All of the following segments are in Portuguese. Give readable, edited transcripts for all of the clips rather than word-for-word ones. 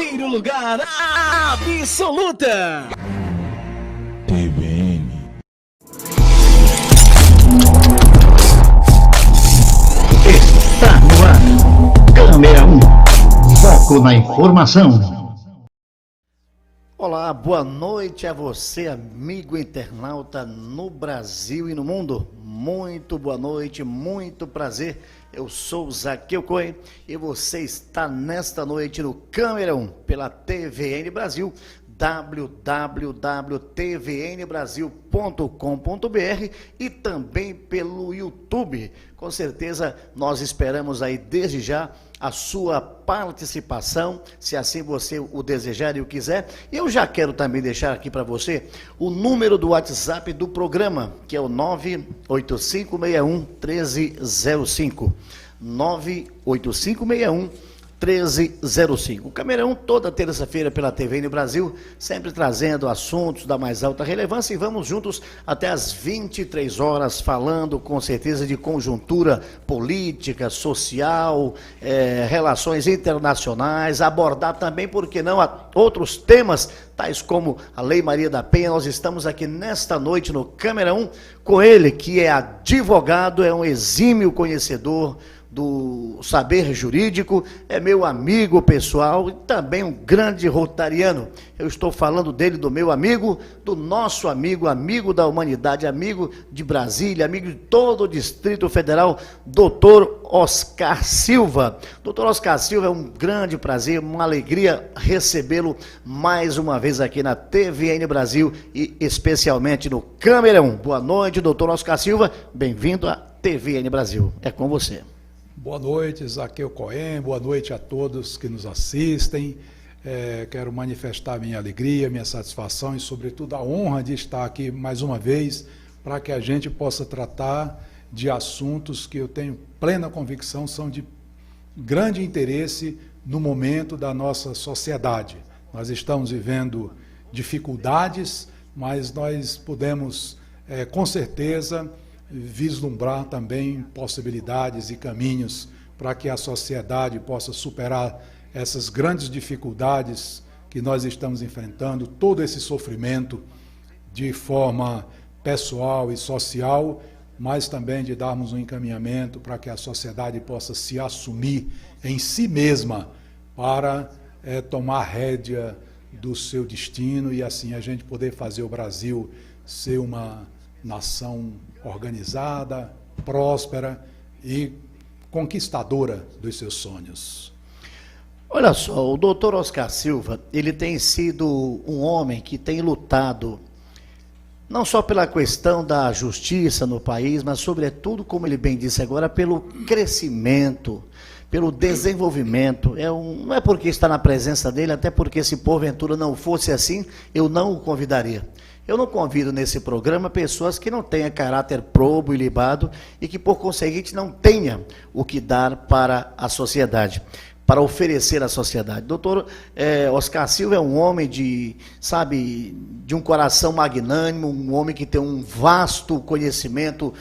primeiro lugar absoluta. TVN. Está no ar. Câmera 1. Foco na informação. Olá, boa noite a você, amigo internauta no Brasil e no mundo. Muito boa noite, muito prazer. Eu sou o Zaqueu Cohen e você está nesta noite no Câmera 1 pela TVN Brasil, www.tvnbrasil.com.br e também pelo YouTube. Com certeza nós esperamos aí desde já a sua participação, se assim você o desejar e o quiser. Eu já quero também deixar aqui para você o número do WhatsApp do programa, que é o 98561-1305. 98561-1305. O Câmera 1, toda terça-feira pela TVN Brasil, sempre trazendo assuntos da mais alta relevância, e vamos juntos até às 23 horas, falando com certeza de conjuntura política, social, relações internacionais, abordar também, por que não, outros temas, tais como a Lei Maria da Penha. Nós estamos aqui nesta noite no Câmera 1 com ele, que é advogado, é um exímio conhecedor do saber jurídico, é meu amigo pessoal e também um grande rotariano. Eu estou falando dele, do meu amigo, do nosso amigo, amigo da humanidade, amigo de Brasília, amigo de todo o Distrito Federal, doutor Oscar Silva. Doutor Oscar Silva, é um grande prazer, uma alegria recebê-lo mais uma vez aqui na TVN Brasil e especialmente no Câmera 1. Boa noite, doutor Oscar Silva, bem-vindo à TVN Brasil. É com você. Boa noite, Zaqueu Cohen, boa noite a todos que nos assistem. Quero manifestar minha alegria, minha satisfação e, sobretudo, a honra de estar aqui mais uma vez para que a gente possa tratar de assuntos que eu tenho plena convicção são de grande interesse no momento da nossa sociedade. Nós estamos vivendo dificuldades, mas nós podemos, com certeza, vislumbrar também possibilidades e caminhos para que a sociedade possa superar essas grandes dificuldades que nós estamos enfrentando, todo esse sofrimento de forma pessoal e social, mas também de darmos um encaminhamento para que a sociedade possa se assumir em si mesma para tomar rédea do seu destino e assim a gente poder fazer o Brasil ser uma nação organizada, próspera e conquistadora dos seus sonhos. Olha só, o doutor Oscar Silva, ele tem sido um homem que tem lutado não só pela questão da justiça no país, mas sobretudo, como ele bem disse agora, pelo crescimento, pelo desenvolvimento. Não é porque está na presença dele, até porque se porventura não fosse assim, eu não o convidaria. Eu não convido nesse programa pessoas que não tenham caráter probo e libado e que, por conseguinte, não tenham o que dar para a sociedade, para oferecer à sociedade. Doutor Oscar Silva é um homem de um coração magnânimo, um homem que tem um vasto conhecimento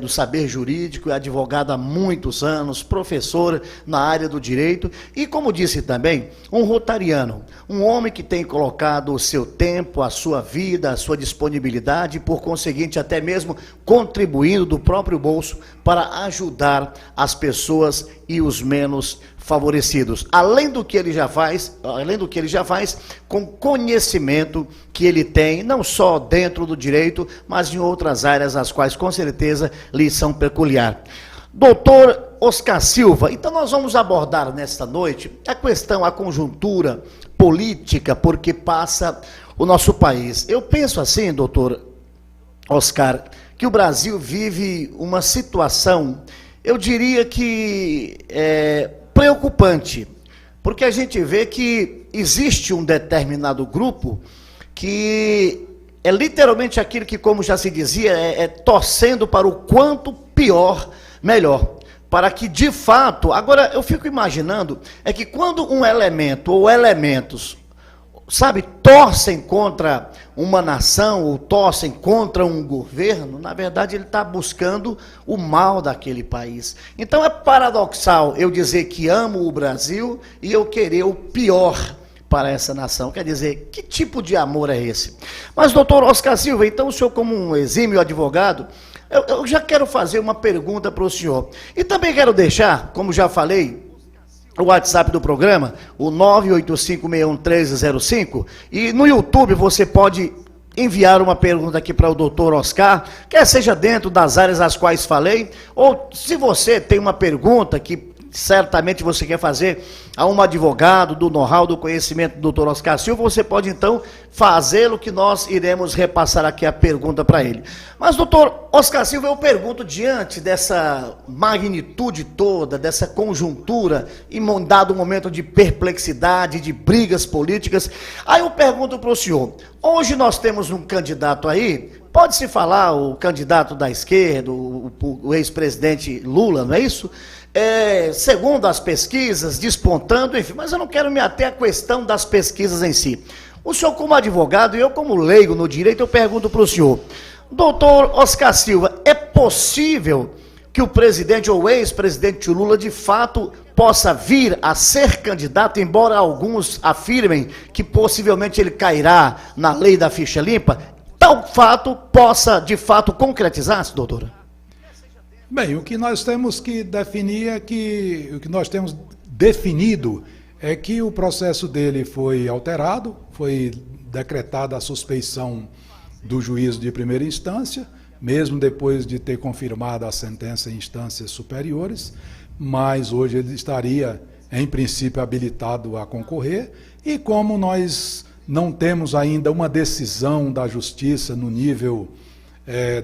do saber jurídico, é advogado há muitos anos, professor na área do direito e, como disse também, um rotariano, um homem que tem colocado o seu tempo, a sua vida, a sua disponibilidade e, por conseguinte, até mesmo contribuindo do próprio bolso para ajudar as pessoas e os menos favorecidos. Além do que ele já faz, com conhecimento que ele tem, não só dentro do direito, mas em outras áreas, as quais com certeza lhe são peculiar. Doutor Oscar Silva, então nós vamos abordar nesta noite a questão, a conjuntura política por que passa o nosso país. Eu penso assim, doutor Oscar, que o Brasil vive uma situação, eu diria que preocupante, porque a gente vê que existe um determinado grupo que é literalmente aquilo que, como já se dizia, torcendo para o quanto pior, melhor. Para que, de fato, agora eu fico imaginando, que quando um elemento ou elementos, torcem contra uma nação ou torcem contra um governo, na verdade ele está buscando o mal daquele país. Então é paradoxal eu dizer que amo o Brasil e eu querer o pior para essa nação. Quer dizer, que tipo de amor é esse? Mas, doutor Oscar Silva, então o senhor, como um exímio advogado, eu já quero fazer uma pergunta para o senhor. E também quero deixar, como já falei, o WhatsApp do programa, o 985611305, e no YouTube você pode enviar uma pergunta aqui para o doutor Oscar, quer seja dentro das áreas às quais falei, ou se você tem uma pergunta que certamente você quer fazer a um advogado do know-how, do conhecimento do doutor Oscar Silva, você pode então fazê-lo, que nós iremos repassar aqui a pergunta para ele. Mas, doutor Oscar Silva, eu pergunto, diante dessa magnitude toda, dessa conjuntura, em um dado momento de perplexidade, de brigas políticas, aí eu pergunto para o senhor, hoje nós temos um candidato aí, pode-se falar o candidato da esquerda, o ex-presidente Lula, não é isso? Segundo as pesquisas, despontando, enfim, mas eu não quero me ater à questão das pesquisas em si. O senhor, como advogado, e eu, como leigo no direito, eu pergunto para o senhor, doutor Oscar Silva, é possível que o presidente ou ex-presidente Lula, de fato, possa vir a ser candidato, embora alguns afirmem que possivelmente ele cairá na lei da ficha limpa? Tal fato possa, de fato, concretizar-se, doutora? Bem, o que nós temos que definir é que, o que nós temos definido é que o processo dele foi alterado, foi decretada a suspeição do juízo de primeira instância, mesmo depois de ter confirmado a sentença em instâncias superiores, mas hoje ele estaria, em princípio, habilitado a concorrer, e como nós não temos ainda uma decisão da Justiça no nível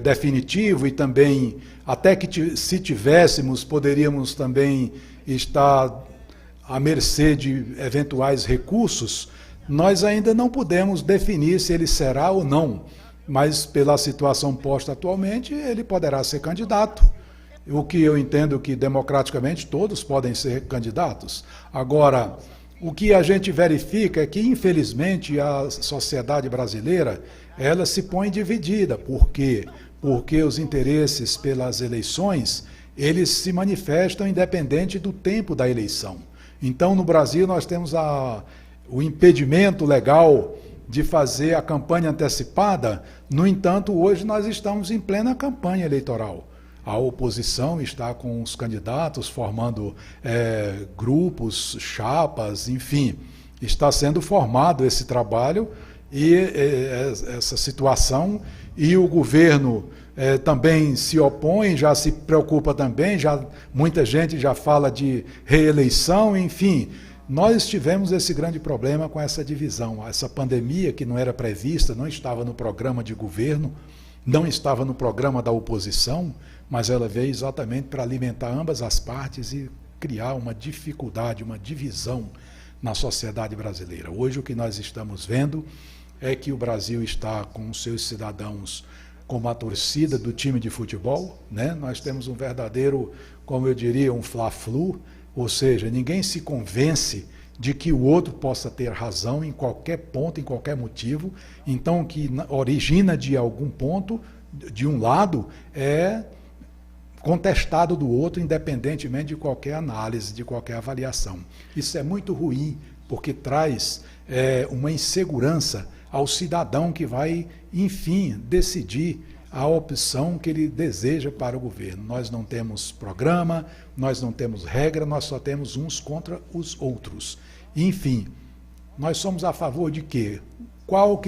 definitivo, e também, até que se tivéssemos, poderíamos também estar à mercê de eventuais recursos, nós ainda não podemos definir se ele será ou não, mas pela situação posta atualmente, ele poderá ser candidato. O que eu entendo que democraticamente todos podem ser candidatos. Agora, o que a gente verifica é que, infelizmente, a sociedade brasileira, ela se põe dividida. Por quê? Porque os interesses pelas eleições, eles se manifestam independente do tempo da eleição. Então, no Brasil, nós temos o impedimento legal de fazer a campanha antecipada. No entanto, hoje nós estamos em plena campanha eleitoral. A oposição está com os candidatos formando grupos, chapas, enfim, está sendo formado esse trabalho e essa situação, e o governo também se opõe, já se preocupa também, muita gente já fala de reeleição, enfim. Nós tivemos esse grande problema com essa divisão, essa pandemia que não era prevista, não estava no programa de governo, não estava no programa da oposição, mas ela veio exatamente para alimentar ambas as partes e criar uma dificuldade, uma divisão na sociedade brasileira. Hoje o que nós estamos vendo é que o Brasil está com os seus cidadãos como a torcida do time de futebol, né? Nós temos um verdadeiro, como eu diria, um fla-flu, ou seja, ninguém se convence de que o outro possa ter razão em qualquer ponto, em qualquer motivo. Então, o que origina de algum ponto, de um lado, é contestado do outro, independentemente de qualquer análise, de qualquer avaliação. Isso é muito ruim, porque traz uma insegurança ao cidadão que vai, enfim, decidir a opção que ele deseja para o governo. Nós não temos programa, nós não temos regra, nós só temos uns contra os outros. Enfim, nós somos a favor de quê? Qual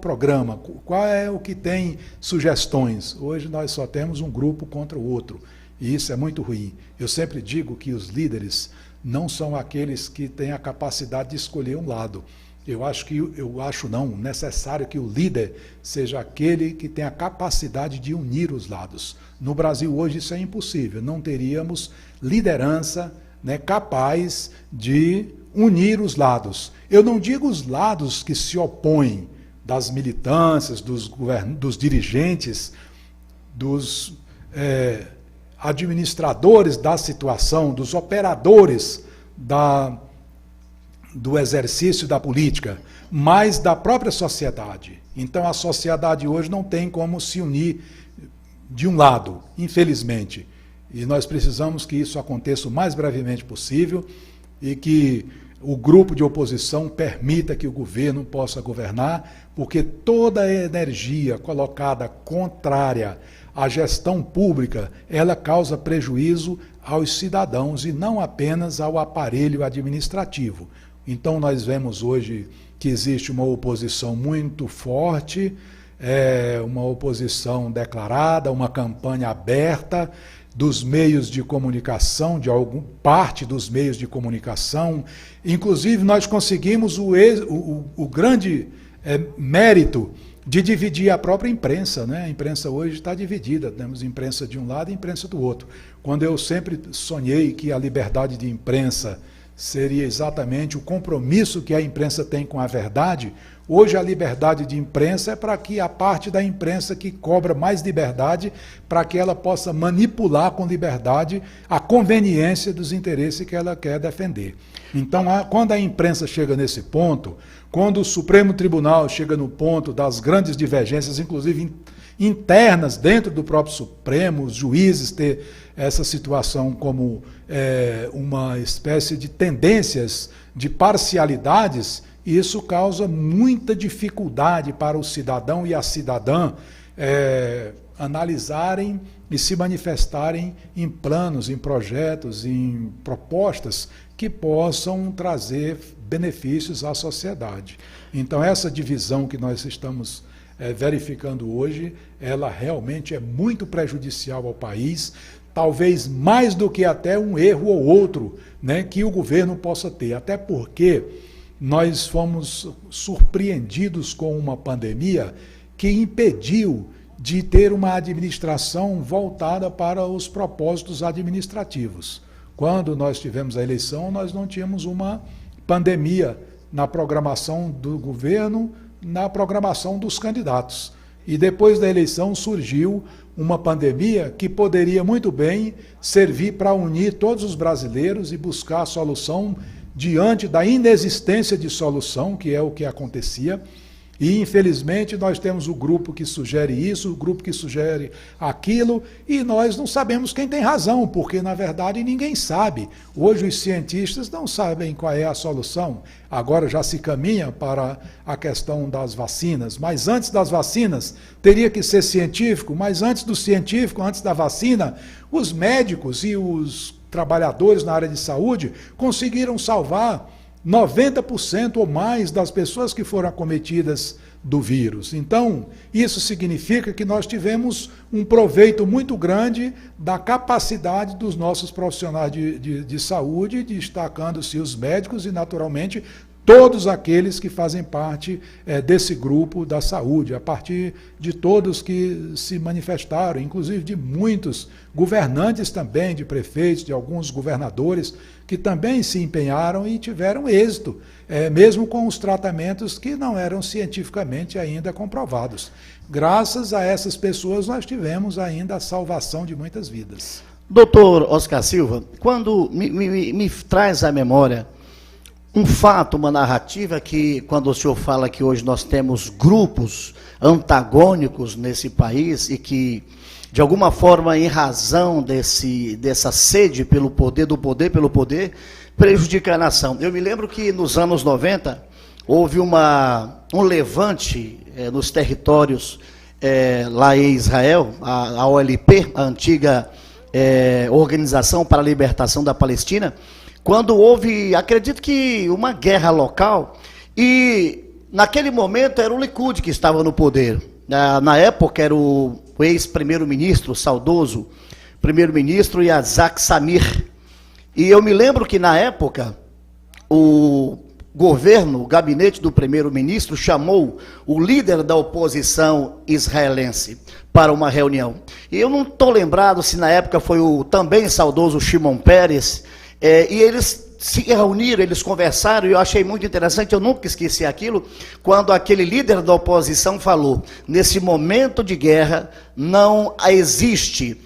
programa? Qual é o que tem sugestões? Hoje nós só temos um grupo contra o outro, e isso é muito ruim. Eu sempre digo que os líderes não são aqueles que têm a capacidade de escolher um lado. Eu acho não necessário que o líder seja aquele que tem a capacidade de unir os lados. No Brasil hoje isso é impossível, não teríamos liderança, né, capaz de unir os lados. Eu não digo os lados que se opõem, das militâncias, dos dirigentes, dos administradores da situação, dos operadores do exercício da política, mas da própria sociedade. Então a sociedade hoje não tem como se unir de um lado, infelizmente. E nós precisamos que isso aconteça o mais brevemente possível e que o grupo de oposição permita que o governo possa governar, porque toda a energia colocada contrária à gestão pública, ela causa prejuízo aos cidadãos e não apenas ao aparelho administrativo. Então nós vemos hoje que existe uma oposição muito forte, uma oposição declarada, uma campanha aberta dos meios de comunicação, parte dos meios de comunicação. Inclusive, nós conseguimos o grande mérito de dividir a própria imprensa, né? A imprensa hoje está dividida, temos imprensa de um lado e imprensa do outro. Quando eu sempre sonhei que a liberdade de imprensa seria exatamente o compromisso que a imprensa tem com a verdade, hoje a liberdade de imprensa é para que a parte da imprensa que cobra mais liberdade, para que ela possa manipular com liberdade a conveniência dos interesses que ela quer defender. Então, quando a imprensa chega nesse ponto, quando o Supremo Tribunal chega no ponto das grandes divergências, inclusive internas dentro do próprio Supremo, os juízes ter essa situação como uma espécie de tendências, de parcialidades, isso causa muita dificuldade para o cidadão e a cidadã analisarem e se manifestarem em planos, em projetos, em propostas que possam trazer benefícios à sociedade. Então, essa divisão que nós estamos verificando hoje, ela realmente é muito prejudicial ao país, talvez mais do que até um erro ou outro, né, que o governo possa ter, até porque nós fomos surpreendidos com uma pandemia que impediu de ter uma administração voltada para os propósitos administrativos. Quando nós tivemos a eleição, nós não tínhamos uma pandemia na programação do governo, na programação dos candidatos. E depois da eleição surgiu uma pandemia que poderia muito bem servir para unir todos os brasileiros e buscar a solução diante da inexistência de solução, que é o que acontecia. E, infelizmente, nós temos o grupo que sugere isso, o grupo que sugere aquilo, e nós não sabemos quem tem razão, porque, na verdade, ninguém sabe. Hoje, os cientistas não sabem qual é a solução. Agora já se caminha para a questão das vacinas, mas antes das vacinas teria que ser científico, mas antes do científico, antes da vacina, os médicos e os trabalhadores na área de saúde conseguiram salvar 90% ou mais das pessoas que foram acometidas do vírus. Então, isso significa que nós tivemos um proveito muito grande da capacidade dos nossos profissionais de saúde, destacando-se os médicos e, naturalmente, todos aqueles que fazem parte desse grupo da saúde, a partir de todos que se manifestaram, inclusive de muitos governantes também, de prefeitos, de alguns governadores, que também se empenharam e tiveram êxito, mesmo com os tratamentos que não eram cientificamente ainda comprovados. Graças a essas pessoas, nós tivemos ainda a salvação de muitas vidas. Doutor Oscar Silva, quando me traz à memória um fato, uma narrativa que, quando o senhor fala que hoje nós temos grupos antagônicos nesse país e que, de alguma forma, em razão dessa sede pelo poder, do poder pelo poder, prejudica a nação. Eu me lembro que nos anos 90 houve um levante nos territórios lá em Israel, a OLP, a antiga Organização para a Libertação da Palestina, quando houve, acredito que, uma guerra local, e naquele momento era o Likud que estava no poder. Na época era o ex-primeiro-ministro, saudoso primeiro-ministro Yitzhak Samir. E eu me lembro que na época o governo, o gabinete do primeiro-ministro chamou o líder da oposição israelense para uma reunião. E eu não estou lembrado se na época foi o também saudoso Shimon Peres, e eles se reuniram, eles conversaram, e eu achei muito interessante, eu nunca esqueci aquilo, quando aquele líder da oposição falou: nesse momento de guerra não existe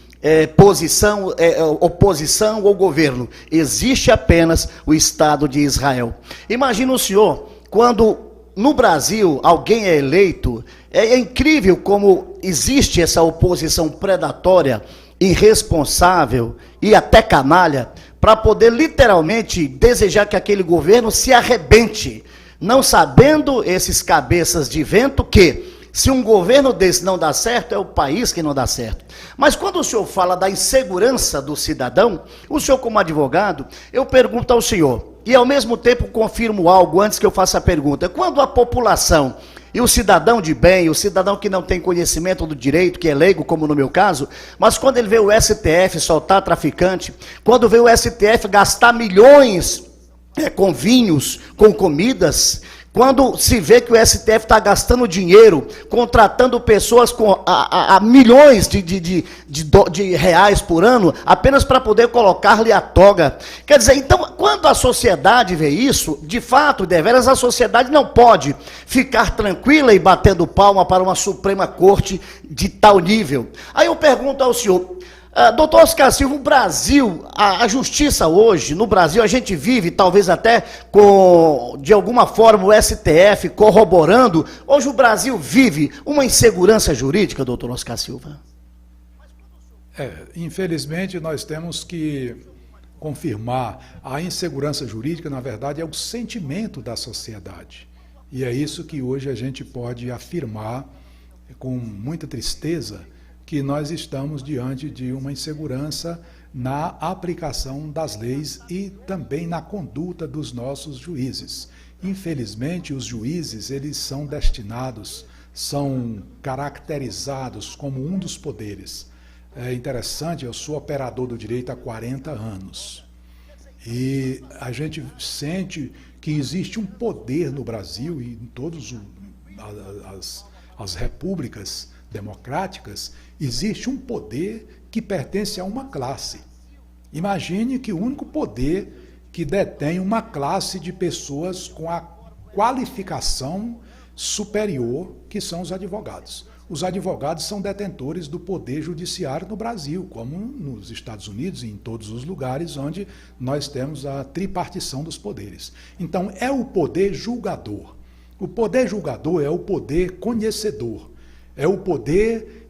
oposição ou governo. Existe apenas o Estado de Israel. Imagina o senhor, quando no Brasil alguém é eleito, é incrível como existe essa oposição predatória, irresponsável e até canalha, para poder literalmente desejar que aquele governo se arrebente, não sabendo esses cabeças de vento que, se um governo desse não dá certo, é o país que não dá certo. Mas quando o senhor fala da insegurança do cidadão, o senhor como advogado, eu pergunto ao senhor, e ao mesmo tempo confirmo algo antes que eu faça a pergunta. Quando a população e o cidadão de bem, o cidadão que não tem conhecimento do direito, que é leigo, como no meu caso, mas quando ele vê o STF soltar traficante, quando vê o STF gastar milhões com vinhos, com comidas, quando se vê que o STF está gastando dinheiro, contratando pessoas a milhões de reais por ano, apenas para poder colocar-lhe a toga. Quer dizer, então, quando a sociedade vê isso, de fato, deveras, a sociedade não pode ficar tranquila e batendo palma para uma Suprema Corte de tal nível. Aí eu pergunto ao senhor, doutor Oscar Silva, o Brasil, a justiça hoje, no Brasil, a gente vive, talvez até com, de alguma forma, o STF corroborando, hoje o Brasil vive uma insegurança jurídica, doutor Oscar Silva? Infelizmente, nós temos que confirmar a insegurança jurídica, na verdade, é o sentimento da sociedade. E é isso que hoje a gente pode afirmar com muita tristeza, que nós estamos diante de uma insegurança na aplicação das leis e também na conduta dos nossos juízes. Infelizmente, os juízes, eles são destinados, são caracterizados como um dos poderes. É interessante, eu sou operador do direito há 40 anos. E a gente sente que existe um poder no Brasil e em todas as repúblicas democráticas, existe um poder que pertence a uma classe. Imagine que o único poder que detém uma classe de pessoas com a qualificação superior, que são os advogados. Os advogados são detentores do poder judiciário no Brasil, como nos Estados Unidos e em todos os lugares onde nós temos a tripartição dos poderes. Então, é o poder julgador. O poder julgador é o poder conhecedor. É o poder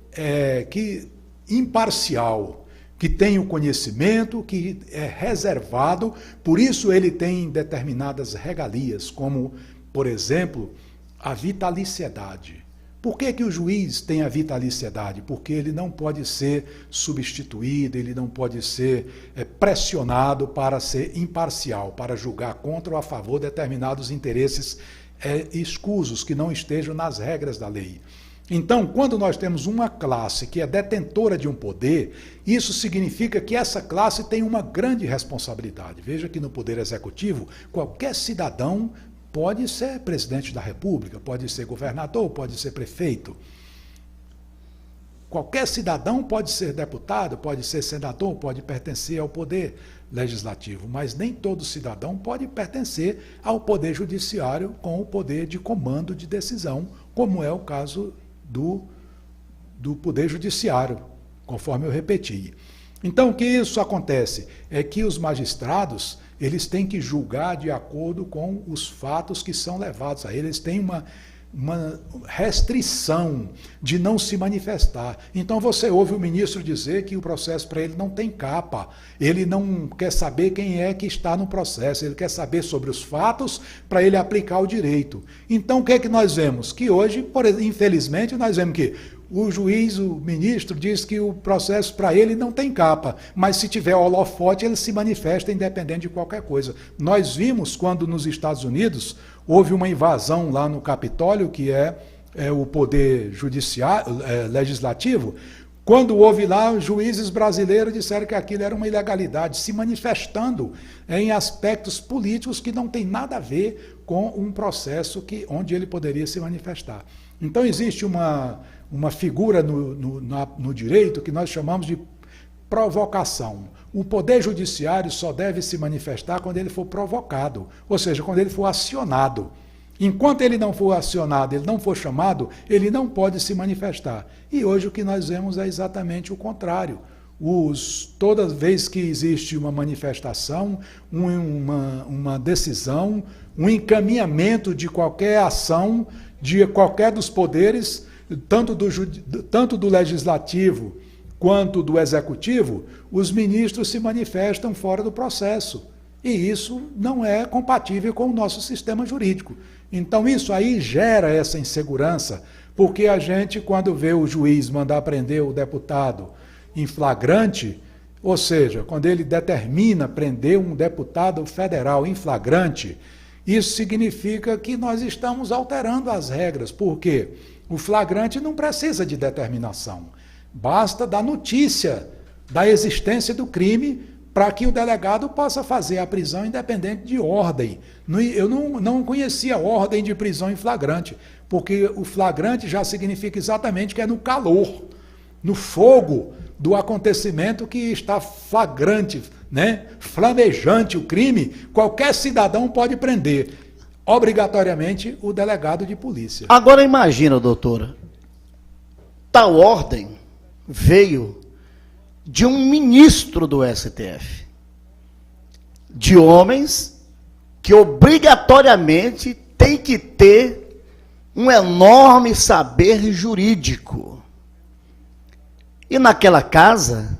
imparcial, que tem o conhecimento, que é reservado, por isso ele tem determinadas regalias, como, por exemplo, a vitaliciedade. Por que o juiz tem a vitaliciedade? Porque ele não pode ser substituído, ele não pode ser pressionado para ser imparcial, para julgar contra ou a favor de determinados interesses escusos, que não estejam nas regras da lei. Então, quando nós temos uma classe que é detentora de um poder, isso significa que essa classe tem uma grande responsabilidade. Veja que no Poder Executivo, qualquer cidadão pode ser presidente da República, pode ser governador, pode ser prefeito. Qualquer cidadão pode ser deputado, pode ser senador, pode pertencer ao Poder Legislativo, mas nem todo cidadão pode pertencer ao Poder Judiciário com o poder de comando de decisão, como é o caso do Poder Judiciário, conforme eu repeti. Então, o que isso acontece? É que os magistrados, eles têm que julgar de acordo com os fatos que são levados a eles, têm uma restrição de não se manifestar. Então você ouve o ministro dizer que o processo para ele não tem capa, ele não quer saber quem é que está no processo, ele quer saber sobre os fatos para ele aplicar o direito. Então o que é que nós vemos? Que hoje, infelizmente, nós vemos que o juiz, o ministro, diz que o processo para ele não tem capa, mas se tiver holofote, ele se manifesta independente de qualquer coisa. Nós vimos quando nos Estados Unidos houve uma invasão lá no Capitólio, que é o poder judiciário, legislativo, quando houve lá, os juízes brasileiros disseram que aquilo era uma ilegalidade, se manifestando em aspectos políticos que não tem nada a ver com um processo onde ele poderia se manifestar. Então existe uma figura no direito que nós chamamos de provocação. O Poder Judiciário só deve se manifestar quando ele for provocado, ou seja, quando ele for acionado. Enquanto ele não for acionado, ele não for chamado, ele não pode se manifestar. E hoje o que nós vemos é exatamente o contrário. Toda vez que existe uma manifestação, uma decisão, um encaminhamento de qualquer ação, de qualquer dos poderes, tanto do legislativo quanto do executivo, os ministros se manifestam fora do processo. E isso não é compatível com o nosso sistema jurídico. Então isso aí gera essa insegurança, porque a gente, quando vê o juiz mandar prender o deputado em flagrante, ou seja, quando ele determina prender um deputado federal em flagrante, isso significa que nós estamos alterando as regras. Por quê? O flagrante não precisa de determinação. Basta da notícia da existência do crime para que o delegado possa fazer a prisão independente de ordem. Eu não conhecia ordem de prisão em flagrante, porque o flagrante já significa exatamente que é no calor, no fogo do acontecimento que está flagrante, né? Flamejante o crime, qualquer cidadão pode prender, obrigatoriamente o delegado de polícia. Agora imagina, doutora, tal ordem veio de um ministro do STF, de homens que obrigatoriamente tem que ter um enorme saber jurídico. E naquela casa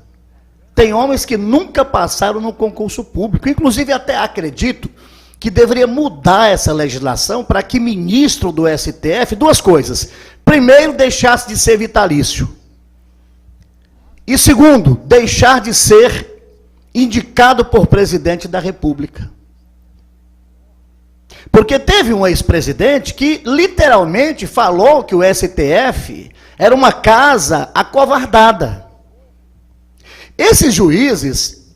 tem homens que nunca passaram no concurso público. Inclusive até acredito que deveria mudar essa legislação para que ministro do STF, duas coisas. Primeiro, deixasse de ser vitalício. E segundo, deixar de ser indicado por presidente da República. Porque teve um ex-presidente que literalmente falou que o STF era uma casa acovardada. Esses juízes,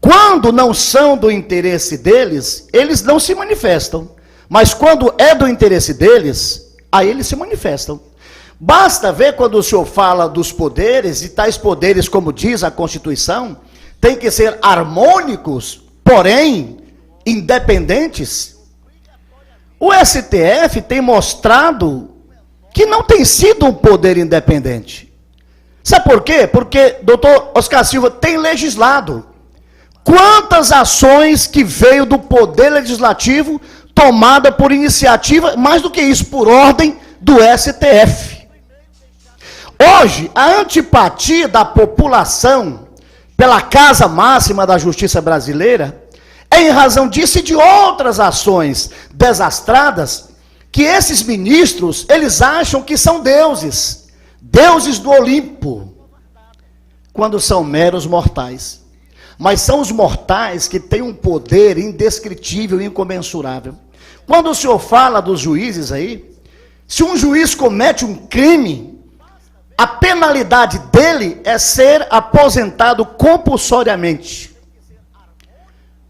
quando não são do interesse deles, eles não se manifestam. Mas quando é do interesse deles, aí eles se manifestam. Basta ver quando o senhor fala dos poderes, e tais poderes, como diz a Constituição, têm que ser harmônicos, porém independentes. O STF tem mostrado que não tem sido um poder independente. Sabe por quê? Porque doutor Oscar Silva tem legislado. Quantas ações que veio do poder legislativo tomada por iniciativa, mais do que isso, por ordem do STF. Hoje, a antipatia da população pela Casa Máxima da Justiça Brasileira é em razão disso e de outras ações desastradas que esses ministros, eles acham que são deuses, deuses do Olimpo, quando são meros mortais. Mas são os mortais que têm um poder indescritível e incomensurável. Quando o senhor fala dos juízes aí, se um juiz comete um crime, a penalidade dele é ser aposentado compulsoriamente.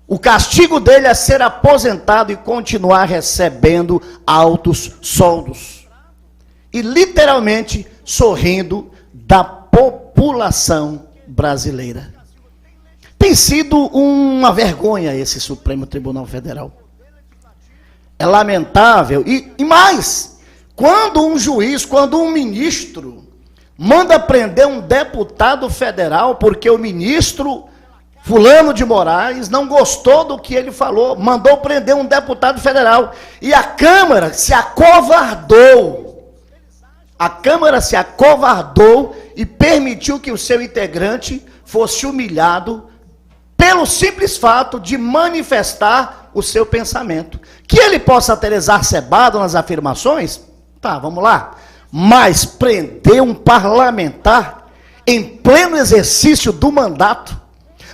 O castigo dele é ser aposentado e continuar recebendo altos soldos. E literalmente sorrindo da população brasileira. Tem sido uma vergonha esse Supremo Tribunal Federal. É lamentável. E mais, quando um juiz, quando um ministro manda prender um deputado federal porque o ministro Fulano de Moraes não gostou do que ele falou, mandou prender um deputado federal. E a Câmara se acovardou. A Câmara se acovardou e permitiu que o seu integrante fosse humilhado pelo simples fato de manifestar o seu pensamento. Que ele possa ter exacerbado nas afirmações, tá, vamos lá. Mas prender um parlamentar em pleno exercício do mandato,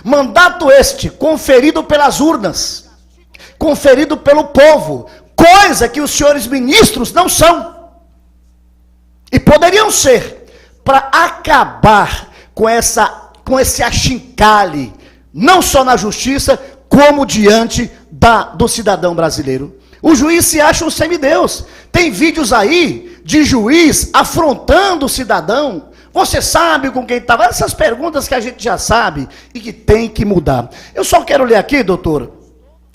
mandato este conferido pelas urnas, conferido pelo povo, coisa que os senhores ministros não são, e poderiam ser, para acabar com esse achincalhe, não só na justiça, como diante do cidadão brasileiro. O juiz se acha um semideus. Tem vídeos aí de juiz afrontando o cidadão. Você sabe com quem estava? Essas perguntas que a gente já sabe e que tem que mudar. Eu só quero ler aqui, doutor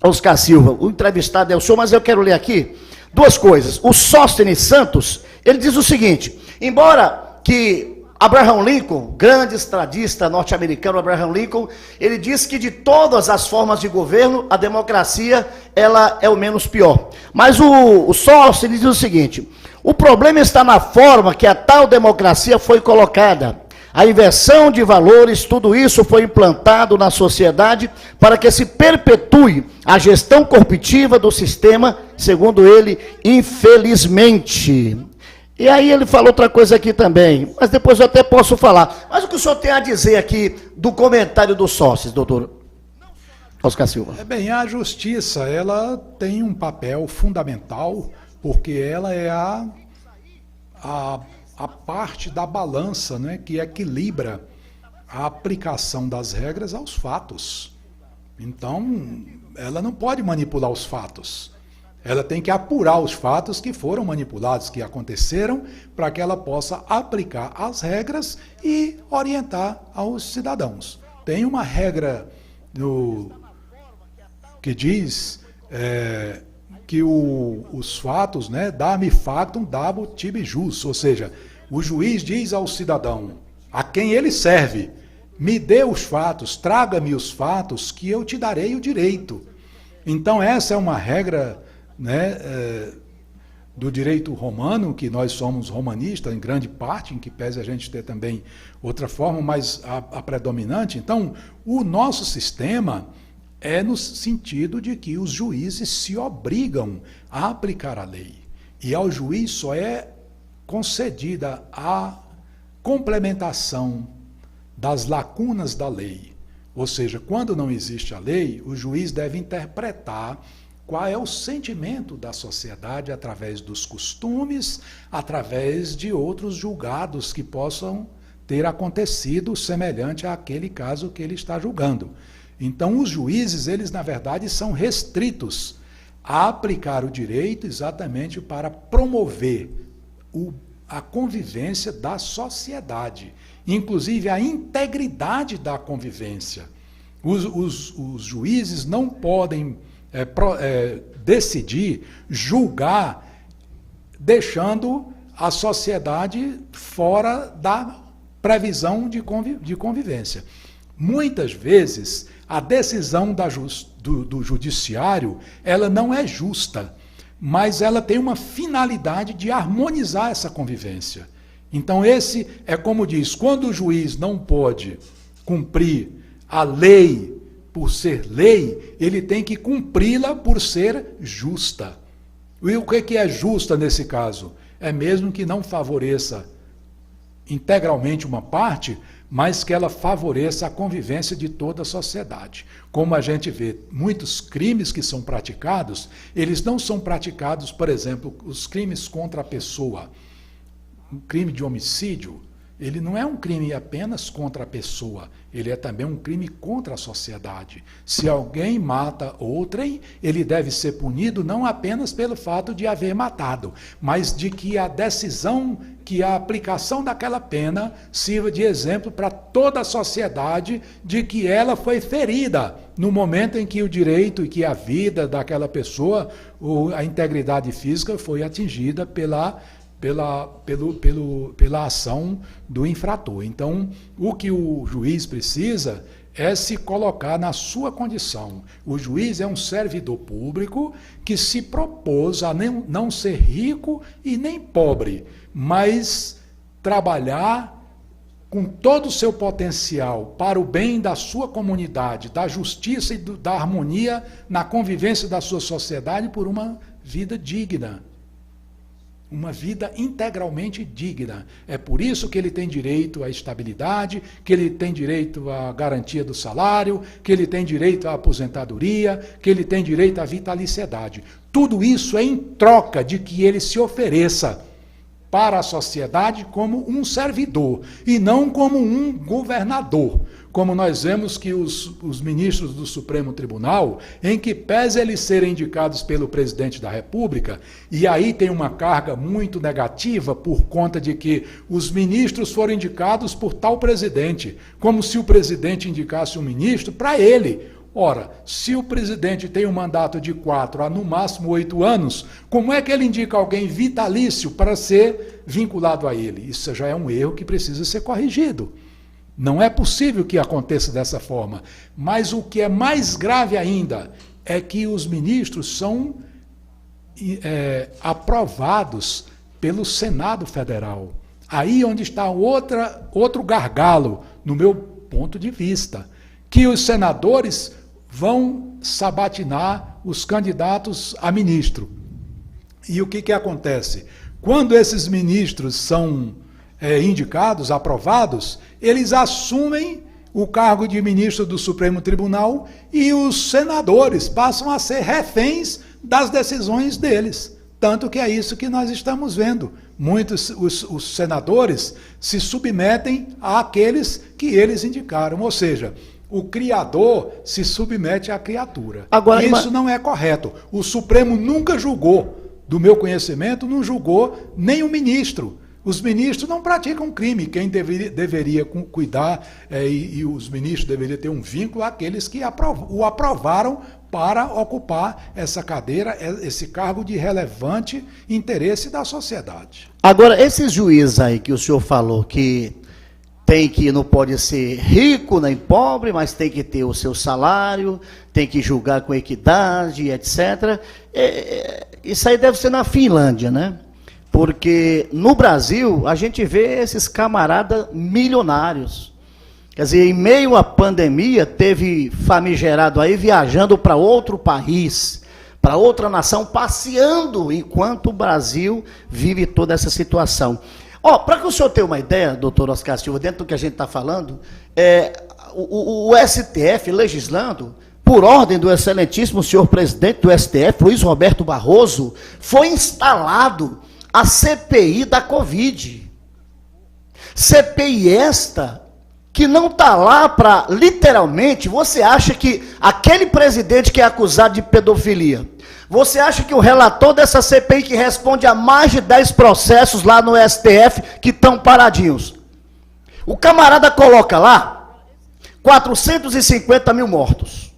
Oscar Silva, o entrevistado é o senhor, mas eu quero ler aqui duas coisas. O Sóstenes Santos, ele diz o seguinte: embora que Abraham Lincoln, grande estadista norte-americano Abraham Lincoln, ele disse que de todas as formas de governo, a democracia ela é o menos pior. Mas o Sócio diz o seguinte: o problema está na forma que a tal democracia foi colocada. A inversão de valores, tudo isso foi implantado na sociedade para que se perpetue a gestão corporativa do sistema, segundo ele, infelizmente. E aí ele falou outra coisa aqui também, mas depois eu até posso falar. Mas o que o senhor tem a dizer aqui do comentário dos sócios, doutor Oscar Silva? Bem, a justiça, ela tem um papel fundamental, porque ela é a parte da balança, né, que equilibra a aplicação das regras aos fatos. Então, ela não pode manipular os fatos. Ela tem que apurar os fatos que foram manipulados, que aconteceram, para que ela possa aplicar as regras e orientar aos cidadãos. Tem uma regra que diz que os fatos, né, dami factum dabo tibi jus, ou seja, o juiz diz ao cidadão, a quem ele serve, me dê os fatos, traga-me os fatos, que eu te darei o direito. Então essa é uma regra, né, do direito romano, que nós somos romanistas em grande parte, em que pese a gente ter também outra forma, mas a predominante. Então, o nosso sistema é no sentido de que os juízes se obrigam a aplicar a lei. E ao juiz só é concedida a complementação das lacunas da lei. Ou seja, quando não existe a lei, o juiz deve interpretar qual é o sentimento da sociedade através dos costumes, através de outros julgados que possam ter acontecido semelhante àquele caso que ele está julgando. Então, os juízes, eles, na verdade, são restritos a aplicar o direito exatamente para promover a convivência da sociedade, inclusive a integridade da convivência. Os juízes não podem decidir, julgar, deixando a sociedade fora da previsão de convivência. Muitas vezes, a decisão do judiciário, ela não é justa, mas ela tem uma finalidade de harmonizar essa convivência. Então, esse é como diz, quando o juiz não pode cumprir a lei por ser lei, ele tem que cumpri-la por ser justa. E o que é justa nesse caso? É mesmo que não favoreça integralmente uma parte, mas que ela favoreça a convivência de toda a sociedade. Como a gente vê, muitos crimes que são praticados, eles não são praticados, por exemplo, os crimes contra a pessoa. Um crime de homicídio, ele não é um crime apenas contra a pessoa, ele é também um crime contra a sociedade. Se alguém mata outrem, ele deve ser punido não apenas pelo fato de haver matado, mas de que a decisão, que a aplicação daquela pena sirva de exemplo para toda a sociedade de que ela foi ferida no momento em que o direito e que a vida daquela pessoa, a integridade física foi atingida pela ação do infrator. Então, o que o juiz precisa é se colocar na sua condição. O juiz é um servidor público que se propôs a não ser rico e nem pobre, mas trabalhar com todo o seu potencial para o bem da sua comunidade, da justiça e da harmonia na convivência da sua sociedade por uma vida digna. Uma vida integralmente digna. É por isso que ele tem direito à estabilidade, que ele tem direito à garantia do salário, que ele tem direito à aposentadoria, que ele tem direito à vitaliciedade. Tudo isso é em troca de que ele se ofereça para a sociedade como um servidor e não como um governador. Como nós vemos que os ministros do Supremo Tribunal, em que pese eles serem indicados pelo presidente da República, e aí tem uma carga muito negativa por conta de que os ministros foram indicados por tal presidente, como se o presidente indicasse um ministro para ele. Ora, se o presidente tem um mandato de 4 a no máximo 8 anos, como é que ele indica alguém vitalício para ser vinculado a ele? Isso já é um erro que precisa ser corrigido. Não é possível que aconteça dessa forma. Mas o que é mais grave ainda é que os ministros são aprovados pelo Senado Federal. Aí onde está outro gargalo, no meu ponto de vista, que os senadores vão sabatinar os candidatos a ministro. E o que acontece? Quando esses ministros são indicados, aprovados, eles assumem o cargo de ministro do Supremo Tribunal e os senadores passam a ser reféns das decisões deles. Tanto que é isso que nós estamos vendo. Muitos, os senadores se submetem àqueles que eles indicaram, ou seja, o criador se submete à criatura. Agora, isso não é correto. O Supremo nunca julgou, do meu conhecimento, não julgou nenhum ministro. Os ministros não praticam crime. Quem deveria cuidar e os ministros deveriam ter um vínculo àqueles que o aprovaram para ocupar essa cadeira, esse cargo de relevante interesse da sociedade. Agora, esses juízes aí que o senhor falou que não pode ser rico nem pobre, mas tem que ter o seu salário, tem que julgar com equidade, etc. Isso aí deve ser na Finlândia, né? Porque no Brasil a gente vê esses camaradas milionários. Quer dizer, em meio à pandemia, teve famigerado aí viajando para outro país, para outra nação, passeando, enquanto o Brasil vive toda essa situação. Para que o senhor tenha uma ideia, doutor Oscar Silva, dentro do que a gente está falando, o STF legislando, por ordem do excelentíssimo senhor presidente do STF, Luiz Roberto Barroso, foi instalado a CPI da Covid. CPI esta que não está lá para, literalmente, você acha que aquele presidente que é acusado de pedofilia, você acha que o relator dessa CPI que responde a mais de 10 processos lá no STF que estão paradinhos, o camarada coloca lá 450 mil mortos.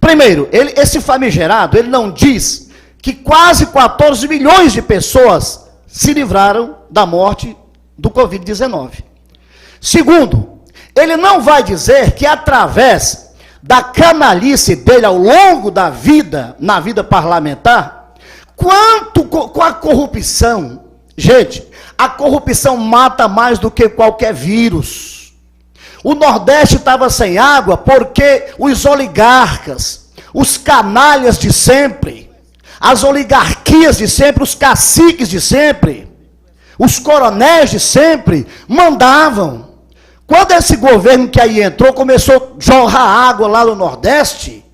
Primeiro, esse famigerado, ele não diz que quase 14 milhões de pessoas se livraram da morte do Covid-19. Segundo, ele não vai dizer que através da canalice dele ao longo da vida, na vida parlamentar, com a corrupção, gente, a corrupção mata mais do que qualquer vírus. O Nordeste estava sem água porque os oligarcas, os canalhas de sempre, as oligarquias de sempre, os caciques de sempre, os coronéis de sempre, mandavam. Quando esse governo que aí entrou, começou a jorrar água lá no Nordeste,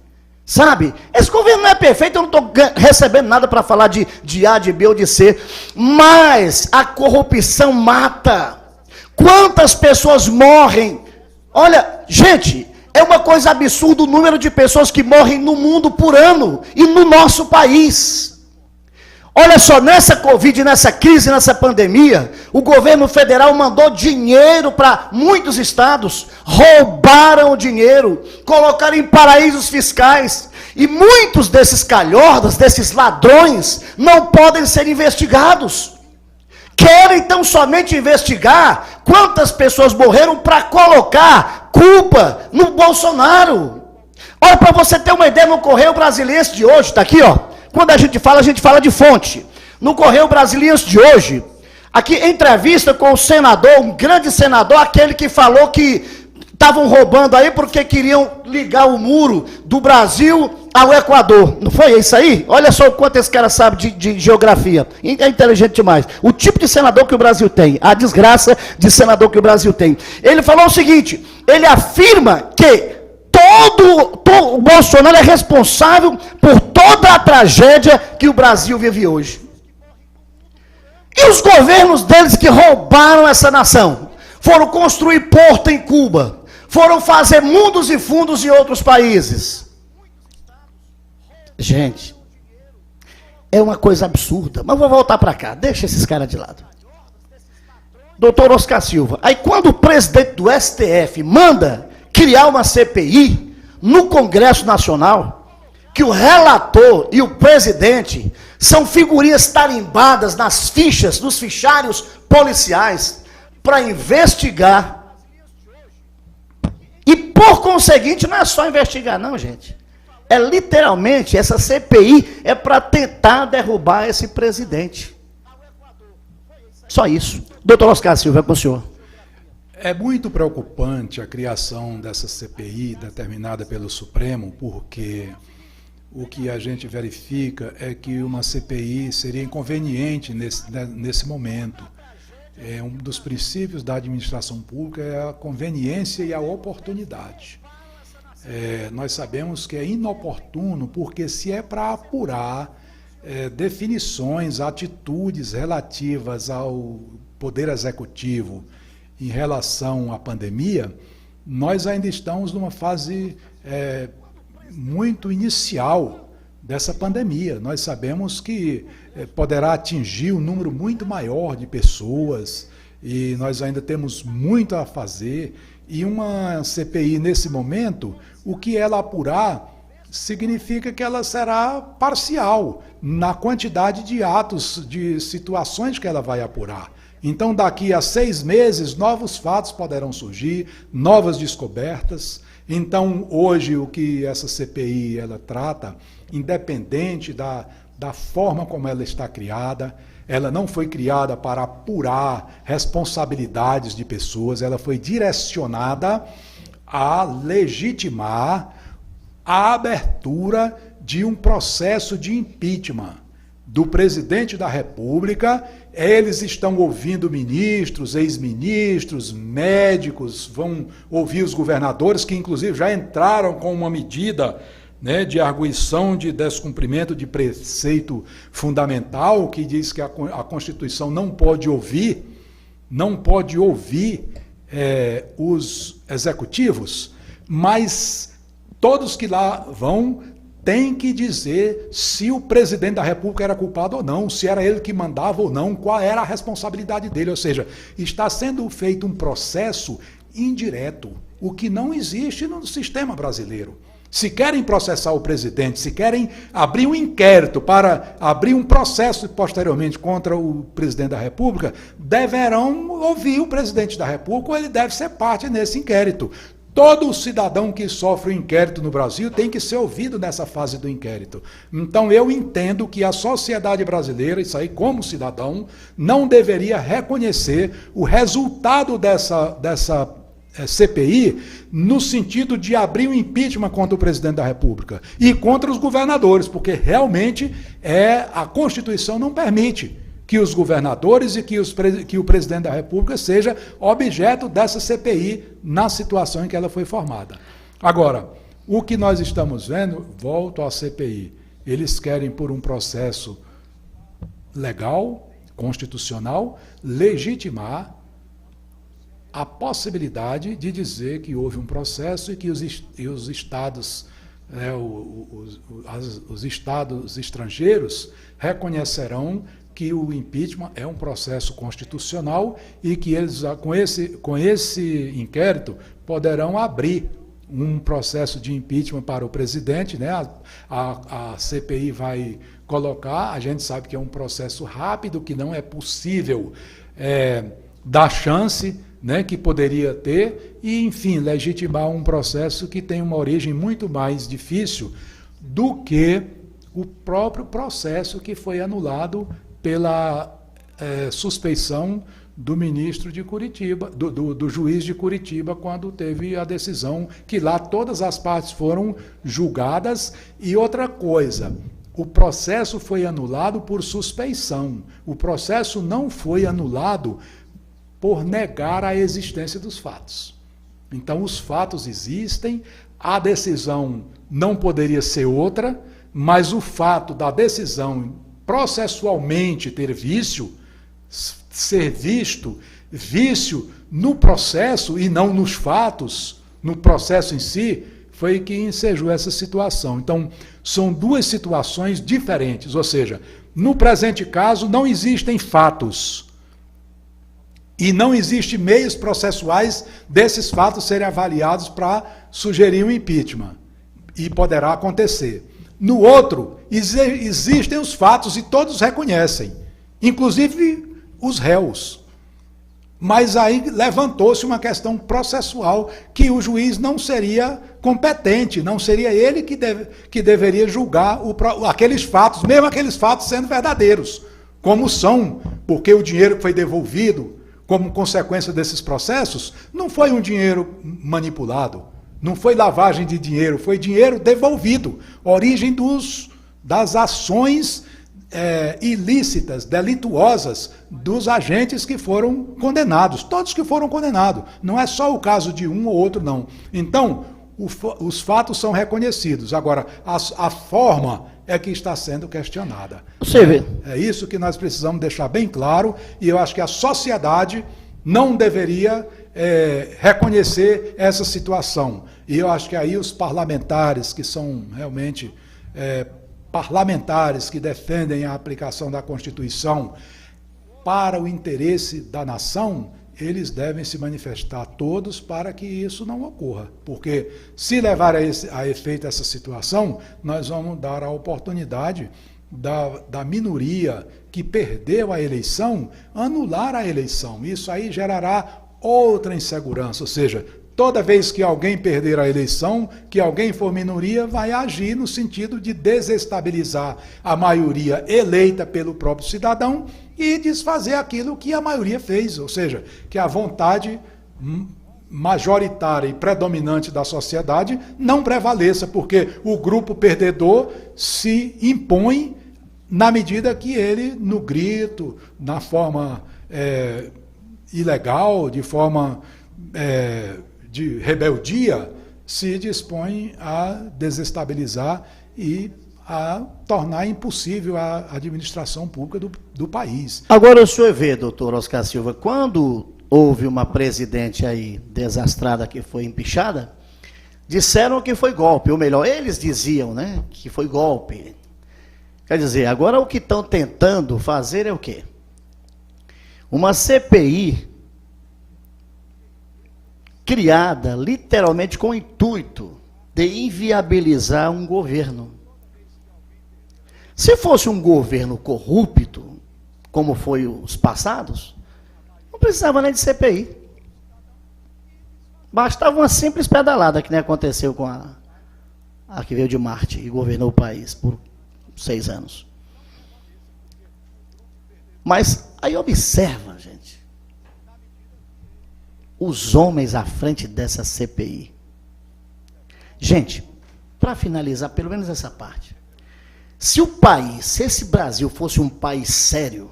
sabe? Esse governo não é perfeito, eu não estou recebendo nada para falar de A, de B ou de C, mas a corrupção mata. Quantas pessoas morrem? Olha, gente, é uma coisa absurda o número de pessoas que morrem no mundo por ano e no nosso país. Olha só, nessa Covid, nessa crise, nessa pandemia, o governo federal mandou dinheiro para muitos estados, roubaram o dinheiro, colocaram em paraísos fiscais, e muitos desses calhordas, desses ladrões, não podem ser investigados. Querem então somente investigar quantas pessoas morreram para colocar culpa no Bolsonaro. Olha, para você ter uma ideia, no Correio Brasiliense de hoje, está aqui, ó. Quando a gente fala de fonte. No Correio Brasiliense de hoje, aqui, entrevista com o senador, um grande senador, aquele que falou que estavam roubando aí porque queriam ligar o muro do Brasil ao Equador. Não foi isso aí? Olha só o quanto esse cara sabe de geografia. É inteligente demais. O tipo de senador que o Brasil tem, a desgraça de senador que o Brasil tem. Ele falou o seguinte, ele afirma que o Bolsonaro é responsável por toda a tragédia que o Brasil vive hoje. E os governos deles que roubaram essa nação, foram construir porto em Cuba, foram fazer mundos e fundos em outros países. Gente, é uma coisa absurda, mas vou voltar para cá, deixa esses caras de lado. Doutor Oscar Silva, aí quando o presidente do STF manda criar uma CPI no Congresso Nacional, que o relator e o presidente são figurinhas tarimbadas nas fichas, nos fichários policiais, para investigar. E, por conseguinte, não é só investigar, não, gente. É literalmente, essa CPI é para tentar derrubar esse presidente. Só isso. Doutor Oscar Silva, é com o senhor. É muito preocupante a criação dessa CPI determinada pelo Supremo, porque o que a gente verifica é que uma CPI seria inconveniente nesse momento. Um dos princípios da administração pública é a conveniência e a oportunidade. Nós sabemos que é inoportuno, porque se é para apurar definições, atitudes relativas ao Poder Executivo em relação à pandemia, nós ainda estamos numa fase muito inicial dessa pandemia. Nós sabemos que poderá atingir um número muito maior de pessoas e nós ainda temos muito a fazer. E uma CPI, nesse momento, o que ela apurar significa que ela será parcial na quantidade de atos, de situações que ela vai apurar. Então, daqui a 6 meses, novos fatos poderão surgir, novas descobertas. Então, hoje, o que essa CPI ela trata, independente da forma como ela está criada, ela não foi criada para apurar responsabilidades de pessoas, ela foi direcionada a legitimar a abertura de um processo de impeachment do presidente da República. Eles estão ouvindo ministros, ex-ministros, médicos, vão ouvir os governadores, que inclusive já entraram com uma medida, né, de arguição de descumprimento de preceito fundamental, que diz que a Constituição não pode ouvir os executivos, mas todos que lá vão têm que dizer se o presidente da República era culpado ou não, se era ele que mandava ou não, qual era a responsabilidade dele. Ou seja, está sendo feito um processo indireto, o que não existe no sistema brasileiro. Se querem processar o presidente, se querem abrir um inquérito para abrir um processo posteriormente contra o presidente da República, deverão ouvir o presidente da República ou ele deve ser parte nesse inquérito. Todo cidadão que sofre um inquérito no Brasil tem que ser ouvido nessa fase do inquérito. Então eu entendo que a sociedade brasileira, isso aí como cidadão, não deveria reconhecer o resultado dessa CPI no sentido de abrir um impeachment contra o presidente da República e contra os governadores, porque realmente a Constituição não permite que os governadores e que o presidente da República seja objeto dessa CPI na situação em que ela foi formada. Agora, o que nós estamos vendo, volto à CPI, eles querem por um processo legal, constitucional, legitimar a possibilidade de dizer que houve um processo e que os estados, os estados estrangeiros reconhecerão que o impeachment é um processo constitucional e que eles, com esse inquérito, poderão abrir um processo de impeachment para o presidente, né? A CPI vai colocar, a gente sabe que é um processo rápido, que não é possível dar chance, né, que poderia ter, e, enfim, legitimar um processo que tem uma origem muito mais difícil do que o próprio processo que foi anulado pela suspeição do ministro de Curitiba, do juiz de Curitiba, quando teve a decisão que lá todas as partes foram julgadas. E outra coisa, o processo foi anulado por suspeição. O processo não foi anulado por negar a existência dos fatos. Então, os fatos existem, a decisão não poderia ser outra, mas o fato da decisão processualmente ter vício, ser visto vício no processo e não nos fatos, no processo em si, foi que ensejou essa situação. Então, são duas situações diferentes, ou seja, no presente caso não existem fatos e não existem meios processuais desses fatos serem avaliados para sugerir um impeachment. e poderá acontecer. No outro, existem os fatos e todos reconhecem, inclusive os réus. Mas aí levantou-se uma questão processual que o juiz não seria competente, não seria ele que deveria julgar aqueles fatos, mesmo aqueles fatos sendo verdadeiros, como são, porque o dinheiro que foi devolvido como consequência desses processos não foi um dinheiro manipulado, não foi lavagem de dinheiro, foi dinheiro devolvido, origem das ações ilícitas, delituosas dos agentes que foram condenados, todos que foram condenados, não é só o caso de um ou outro não. Então, os fatos são reconhecidos, agora a forma é que está sendo questionada. Você vê. É isso que nós precisamos deixar bem claro, e eu acho que a sociedade não deveria reconhecer essa situação. E eu acho que aí os parlamentares, que são realmente parlamentares que defendem a aplicação da Constituição para o interesse da nação, eles devem se manifestar todos para que isso não ocorra. Porque se levar a efeito essa situação, nós vamos dar a oportunidade da minoria que perdeu a eleição anular a eleição. Isso aí gerará outra insegurança, ou seja, toda vez que alguém perder a eleição, que alguém for minoria, vai agir no sentido de desestabilizar a maioria eleita pelo próprio cidadão e desfazer aquilo que a maioria fez, ou seja, que a vontade majoritária e predominante da sociedade não prevaleça, porque o grupo perdedor se impõe na medida que ele, no grito, na forma ilegal, de forma de rebeldia, se dispõe a desestabilizar e a tornar impossível a administração pública do país. Agora o senhor vê, doutor Oscar Silva, quando houve uma presidente aí desastrada que foi empichada, disseram que foi golpe, ou melhor, eles diziam, né, que foi golpe. Quer dizer, agora o que estão tentando fazer é o quê? Uma CPI criada literalmente com o intuito de inviabilizar um governo. Se fosse um governo corrupto, como foi os passados, não precisava nem de CPI. Bastava uma simples pedalada, que nem aconteceu com a que veio de Marte e governou o país por 6 anos. Mas aí observa, gente, os homens à frente dessa CPI. Gente, para finalizar, pelo menos essa parte, se esse Brasil fosse um país sério,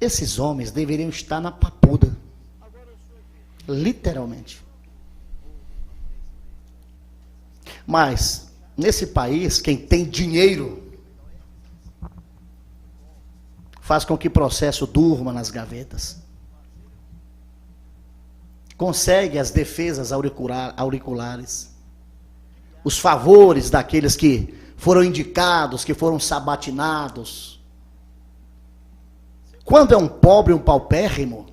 esses homens deveriam estar na papuda, literalmente. Mas, nesse país, quem tem dinheiro faz com que o processo durma nas gavetas. Consegue as defesas auriculares, os favores daqueles que foram indicados, que foram sabatinados. Quando é um pobre, um paupérrimo,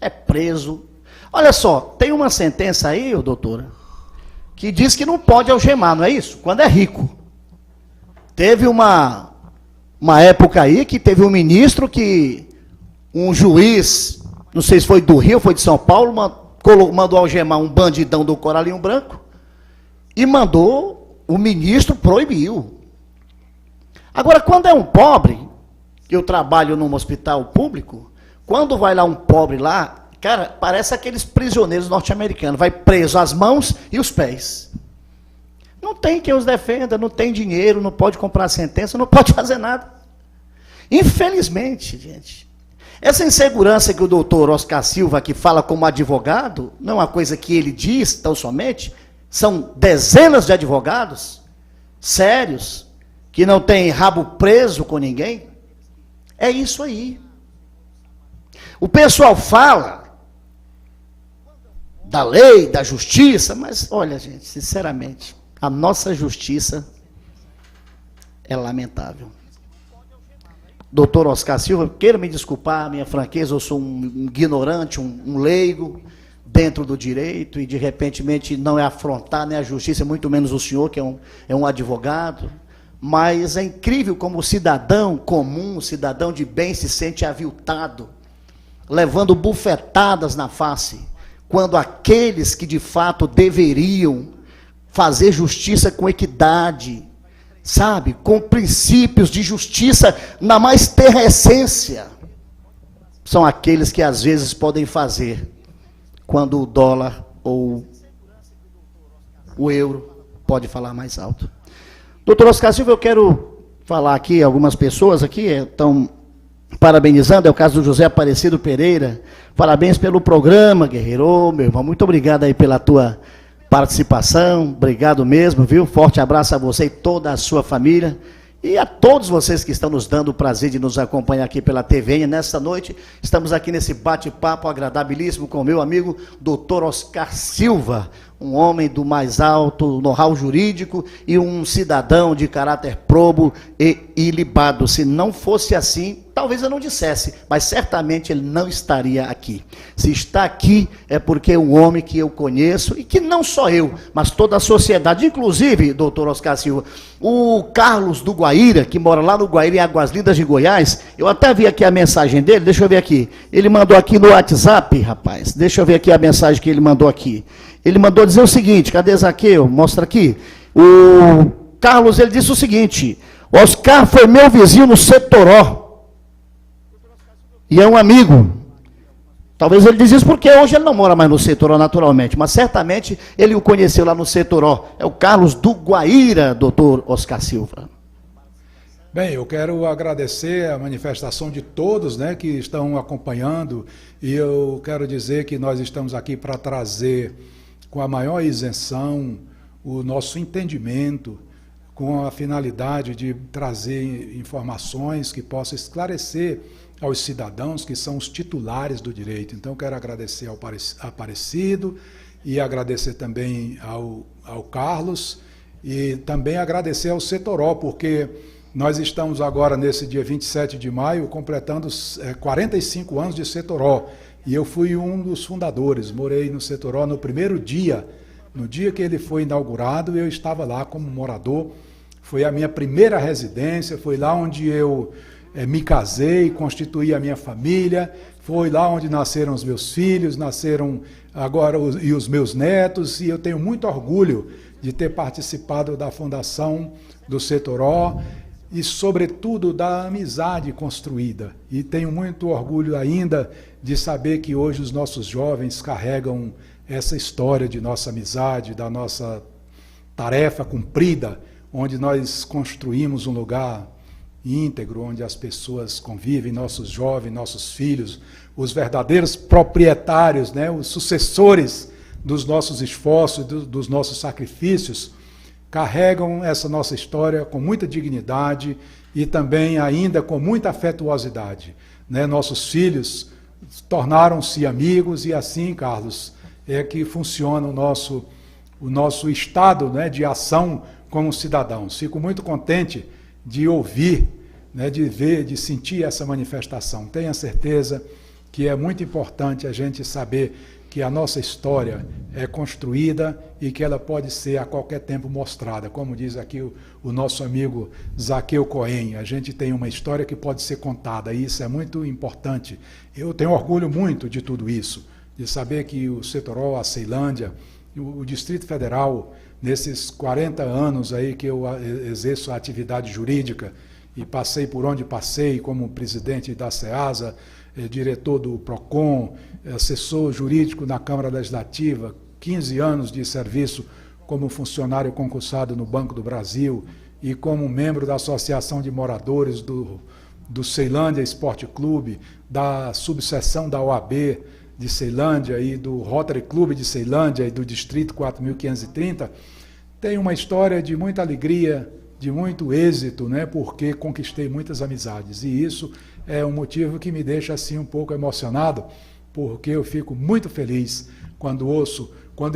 é preso. Olha só, tem uma sentença aí, doutora, que diz que não pode algemar, não é isso? Quando é rico. Teve uma época aí que teve um ministro que um juiz, não sei se foi do Rio ou foi de São Paulo, mandou algemar um bandidão do Coralinho Branco e o ministro proibiu. Agora, quando é um pobre, que eu trabalho num hospital público, quando vai lá um pobre lá, cara, parece aqueles prisioneiros norte-americanos, vai preso as mãos e os pés. Não tem quem os defenda, não tem dinheiro, não pode comprar sentença, não pode fazer nada. Infelizmente, gente, essa insegurança que o doutor Oscar Silva aqui fala como advogado, não é uma coisa que ele diz tão somente, são dezenas de advogados sérios, que não têm rabo preso com ninguém. É isso aí. O pessoal fala da lei, da justiça, mas olha, gente, sinceramente, a nossa justiça é lamentável. Doutor Oscar Silva, queira me desculpar a minha franqueza, eu sou um ignorante, um leigo, dentro do direito e de repente não é afrontar nem a justiça, muito menos o senhor, que é um advogado. Mas é incrível como o cidadão comum, o cidadão de bem, se sente aviltado, levando bufetadas na face, quando aqueles que de fato deveriam fazer justiça com equidade, sabe, com princípios de justiça na mais terra essência, são aqueles que às vezes podem fazer quando o dólar ou o euro pode falar mais alto. Doutor Oscar Silva, eu quero falar aqui, algumas pessoas aqui estão parabenizando, é o caso do José Aparecido Pereira. Parabéns pelo programa, guerreiro. Ô, meu irmão, muito obrigado aí pela tua participação, obrigado mesmo, viu? Forte abraço a você e toda a sua família. E a todos vocês que estão nos dando o prazer de nos acompanhar aqui pela TV. Nesta noite, estamos aqui nesse bate-papo agradabilíssimo com o meu amigo Dr. Oscar Silva, um homem do mais alto know-how jurídico e um cidadão de caráter probo e ilibado. Se não fosse assim, talvez eu não dissesse, mas certamente ele não estaria aqui. Se está aqui é porque é um homem que eu conheço e que não só eu, mas toda a sociedade, inclusive, doutor Oscar Silva, o Carlos do Guaíra, que mora lá no Guaíra, em Águas Lindas de Goiás, eu até vi aqui a mensagem dele, deixa eu ver aqui, ele mandou aqui no WhatsApp, rapaz, deixa eu ver aqui a mensagem que ele mandou aqui. Ele mandou dizer o seguinte, cadê Zaqueu? Mostra aqui. O Carlos, ele disse o seguinte: Oscar foi meu vizinho no Setoró. E é um amigo. Talvez ele diz isso porque hoje ele não mora mais no Setoró, naturalmente. Mas certamente ele o conheceu lá no Setoró. É o Carlos do Guaíra, doutor Oscar Silva. Bem, eu quero agradecer a manifestação de todos, né, que estão acompanhando. E eu quero dizer que nós estamos aqui para trazer com a maior isenção o nosso entendimento, com a finalidade de trazer informações que possam esclarecer aos cidadãos que são os titulares do direito. Então, quero agradecer ao Aparecido e agradecer também ao Carlos e também agradecer ao Setoró, porque nós estamos agora, nesse dia 27 de maio, completando 45 anos de Setoró. E eu fui um dos fundadores, morei no Setoró no primeiro dia. No dia que ele foi inaugurado, eu estava lá como morador. Foi a minha primeira residência, foi lá onde eu me casei, constituí a minha família, foi lá onde nasceram os meus filhos, nasceram agora e os meus netos, e eu tenho muito orgulho de ter participado da fundação do Setoró e, sobretudo, da amizade construída. E tenho muito orgulho ainda de saber que hoje os nossos jovens carregam essa história de nossa amizade, da nossa tarefa cumprida, onde nós construímos um lugar íntegro, onde as pessoas convivem, nossos jovens, nossos filhos, os verdadeiros proprietários, né, os sucessores dos nossos esforços, dos nossos sacrifícios, carregam essa nossa história com muita dignidade e também ainda com muita afetuosidade, né? Nossos filhos tornaram-se amigos e assim, Carlos, é que funciona o nosso estado, né, de ação como cidadãos. Fico muito contente de ouvir, né, de ver, de sentir essa manifestação. Tenha certeza que é muito importante a gente saber que a nossa história é construída e que ela pode ser a qualquer tempo mostrada. Como diz aqui o nosso amigo Zaqueu Cohen, a gente tem uma história que pode ser contada, e isso é muito importante. Eu tenho orgulho muito de tudo isso, de saber que o Setoró, a Ceilândia, o Distrito Federal, nesses 40 anos aí que eu exerço a atividade jurídica e passei por onde passei como presidente da SEASA, diretor do PROCON, assessor jurídico na Câmara Legislativa, 15 anos de serviço como funcionário concursado no Banco do Brasil e como membro da Associação de Moradores do Ceilândia Esporte Clube, da subseção da OAB de Ceilândia e do Rotary Clube de Ceilândia e do Distrito 4530, tem uma história de muita alegria, de muito êxito, né, porque conquistei muitas amizades. E isso é um motivo que me deixa assim um pouco emocionado, porque eu fico muito feliz quando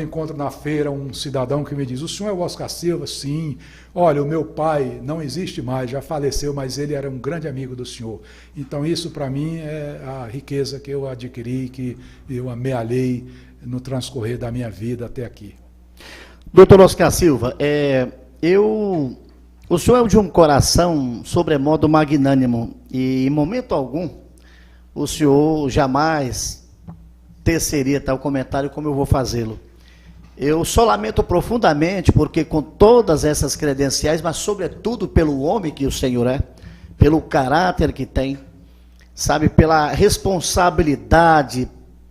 encontro na feira um cidadão que me diz: o senhor é o Oscar Silva? Sim. Olha, o meu pai não existe mais, já faleceu, mas ele era um grande amigo do senhor. Então isso para mim é a riqueza que eu adquiri, que eu amealhei no transcorrer da minha vida até aqui. Doutor Oscar Silva, o senhor é de um coração sobremodo magnânimo e em momento algum o senhor jamais teceria tal comentário como eu vou fazê-lo. Eu só lamento profundamente porque com todas essas credenciais, mas sobretudo pelo homem que o senhor é, pelo caráter que tem, sabe, pela responsabilidade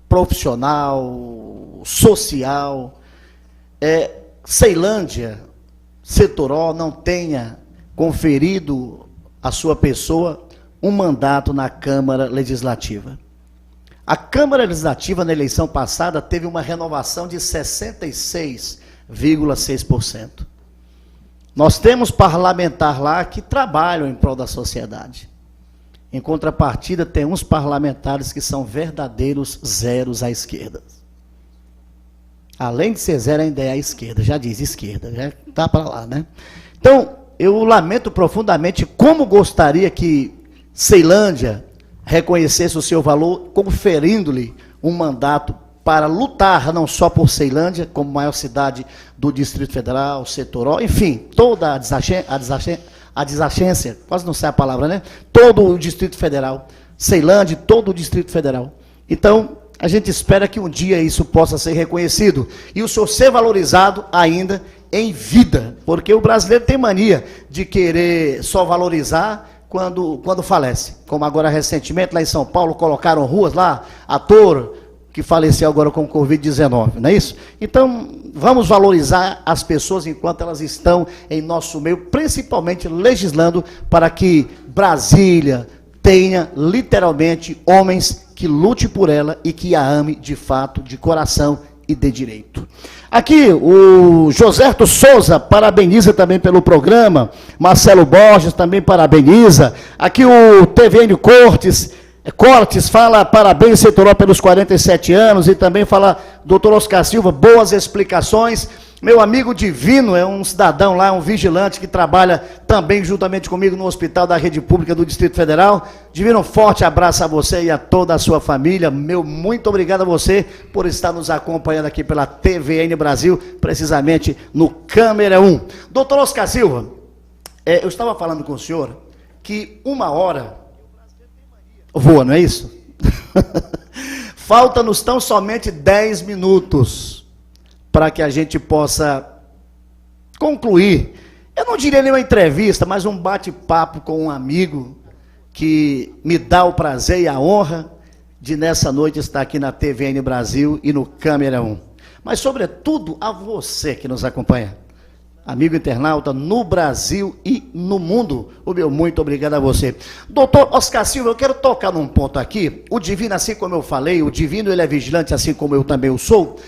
profissional, social, Ceilândia, Setoró não tenha conferido à sua pessoa um mandato na Câmara Legislativa. A Câmara Legislativa, na eleição passada, teve uma renovação de 66,6%. Nós temos parlamentar lá que trabalham em prol da sociedade. Em contrapartida, tem uns parlamentares que são verdadeiros zeros à esquerda. Além de ser zero, ainda é à esquerda, já diz esquerda, já está para lá, né? Então, eu lamento profundamente, como gostaria que Ceilândia reconhecesse o seu valor, conferindo-lhe um mandato para lutar não só por Ceilândia, como maior cidade do Distrito Federal, Setoró, enfim, toda a adjacência, quase não sei a palavra, né? Todo o Distrito Federal, Ceilândia, todo o Distrito Federal. Então, a gente espera que um dia isso possa ser reconhecido e o senhor ser valorizado ainda em vida, porque o brasileiro tem mania de querer só valorizar quando falece, como agora recentemente lá em São Paulo colocaram ruas lá, ator que faleceu agora com Covid-19, não é isso? Então, vamos valorizar as pessoas enquanto elas estão em nosso meio, principalmente legislando para que Brasília tenha literalmente homens que lute por ela e que a ame de fato, de coração e de direito. Aqui o Joserto Souza parabeniza também pelo programa, Marcelo Borges também parabeniza, aqui o TVN Cortes fala parabéns Setoró pelos 47 anos e também fala doutor Oscar Silva, boas explicações. Meu amigo Divino é um cidadão lá, um vigilante que trabalha também juntamente comigo no Hospital da Rede Pública do Distrito Federal. Divino, um forte abraço a você e a toda a sua família. Meu muito obrigado a você por estar nos acompanhando aqui pela TVN Brasil, precisamente no Câmera 1. Doutor Oscar Silva, eu estava falando com o senhor que uma hora voa, não é isso? Falta-nos tão somente 10 minutos para que a gente possa concluir, eu não diria nem uma entrevista, mas um bate-papo com um amigo que me dá o prazer e a honra de nessa noite estar aqui na TVN Brasil e no Câmera 1. Mas sobretudo a você que nos acompanha, amigo internauta, no Brasil e no mundo, o meu muito obrigado a você. Doutor Oscar Silva, eu quero tocar num ponto aqui, o Divino, assim como eu falei, o Divino ele é vigilante, assim como eu também o sou.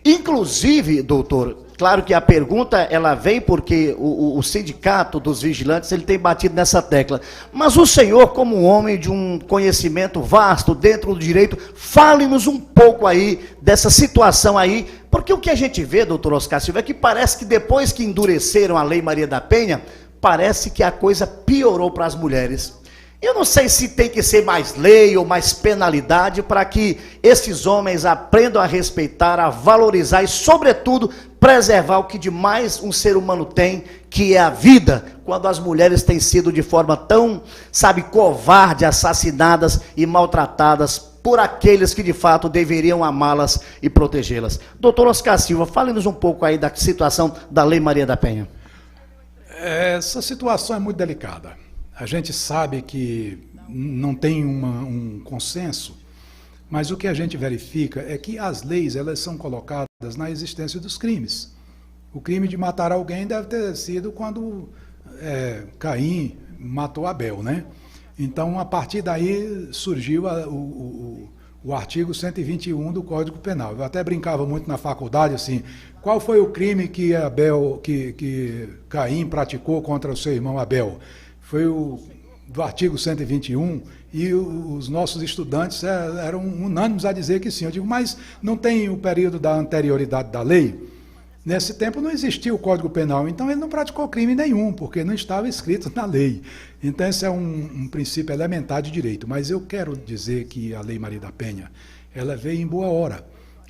Inclusive, doutor, claro que a pergunta ela vem porque o sindicato dos vigilantes ele tem batido nessa tecla. Mas o senhor, como um homem de um conhecimento vasto dentro do direito, fale-nos um pouco aí dessa situação aí, porque o que a gente vê, doutor Oscar Silva, é que parece que depois que endureceram a Lei Maria da Penha, parece que a coisa piorou para as mulheres. Eu não sei se tem que ser mais lei ou mais penalidade para que esses homens aprendam a respeitar, a valorizar e, sobretudo, preservar o que de mais um ser humano tem, que é a vida, quando as mulheres têm sido de forma tão, covarde, assassinadas e maltratadas por aqueles que de fato deveriam amá-las e protegê-las. Doutor Oscar Silva, fale-nos um pouco aí da situação da Lei Maria da Penha. Essa situação é muito delicada. A gente sabe que não tem um consenso, mas o que a gente verifica é que as leis elas são colocadas na existência dos crimes. O crime de matar alguém deve ter sido quando Caim matou Abel, né? Então, a partir daí surgiu o artigo 121 do Código Penal. Eu até brincava muito na faculdade assim, qual foi o crime que que Caim praticou contra o seu irmão Abel? Foi do artigo 121 e os nossos estudantes eram unânimes a dizer que sim. Eu digo, mas não tem o período da anterioridade da lei? Nesse tempo não existia o Código Penal, então ele não praticou crime nenhum, porque não estava escrito na lei. Então esse é um princípio elementar de direito. Mas eu quero dizer que a Lei Maria da Penha, ela veio em boa hora.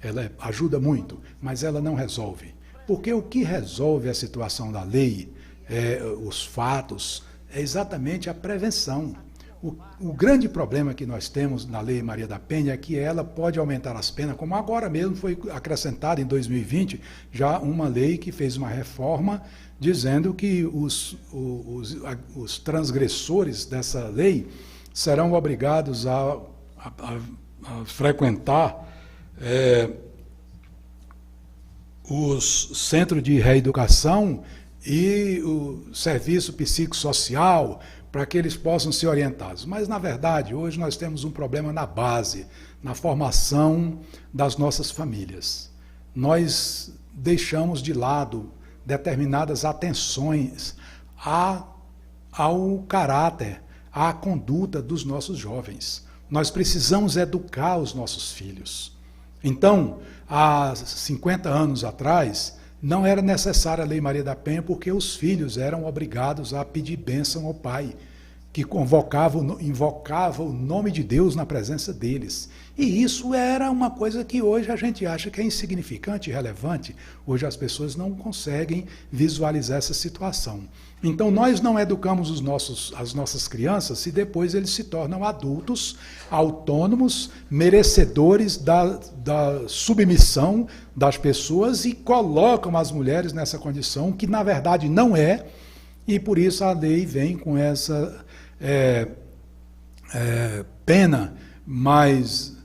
ela ajuda muito, mas ela não resolve. Porque o que resolve a situação da lei, os fatos, é exatamente a prevenção. O grande problema que nós temos na Lei Maria da Penha é que ela pode aumentar as penas, como agora mesmo foi acrescentada em 2020, já uma lei que fez uma reforma dizendo que os transgressores dessa lei serão obrigados a frequentar os centros de reeducação e o serviço psicossocial, para que eles possam ser orientados. Mas, na verdade, hoje nós temos um problema na base, na formação das nossas famílias. Nós deixamos de lado determinadas atenções ao caráter, à conduta dos nossos jovens. Nós precisamos educar os nossos filhos. Então, há 50 anos atrás, não era necessária a Lei Maria da Penha, porque os filhos eram obrigados a pedir bênção ao pai, que invocava o nome de Deus na presença deles. E isso era uma coisa que hoje a gente acha que é insignificante, irrelevante. Hoje as pessoas não conseguem visualizar essa situação. Então nós não educamos as nossas crianças se depois eles se tornam adultos, autônomos, merecedores da submissão das pessoas e colocam as mulheres nessa condição que na verdade não é, e por isso a lei vem com essa pena mais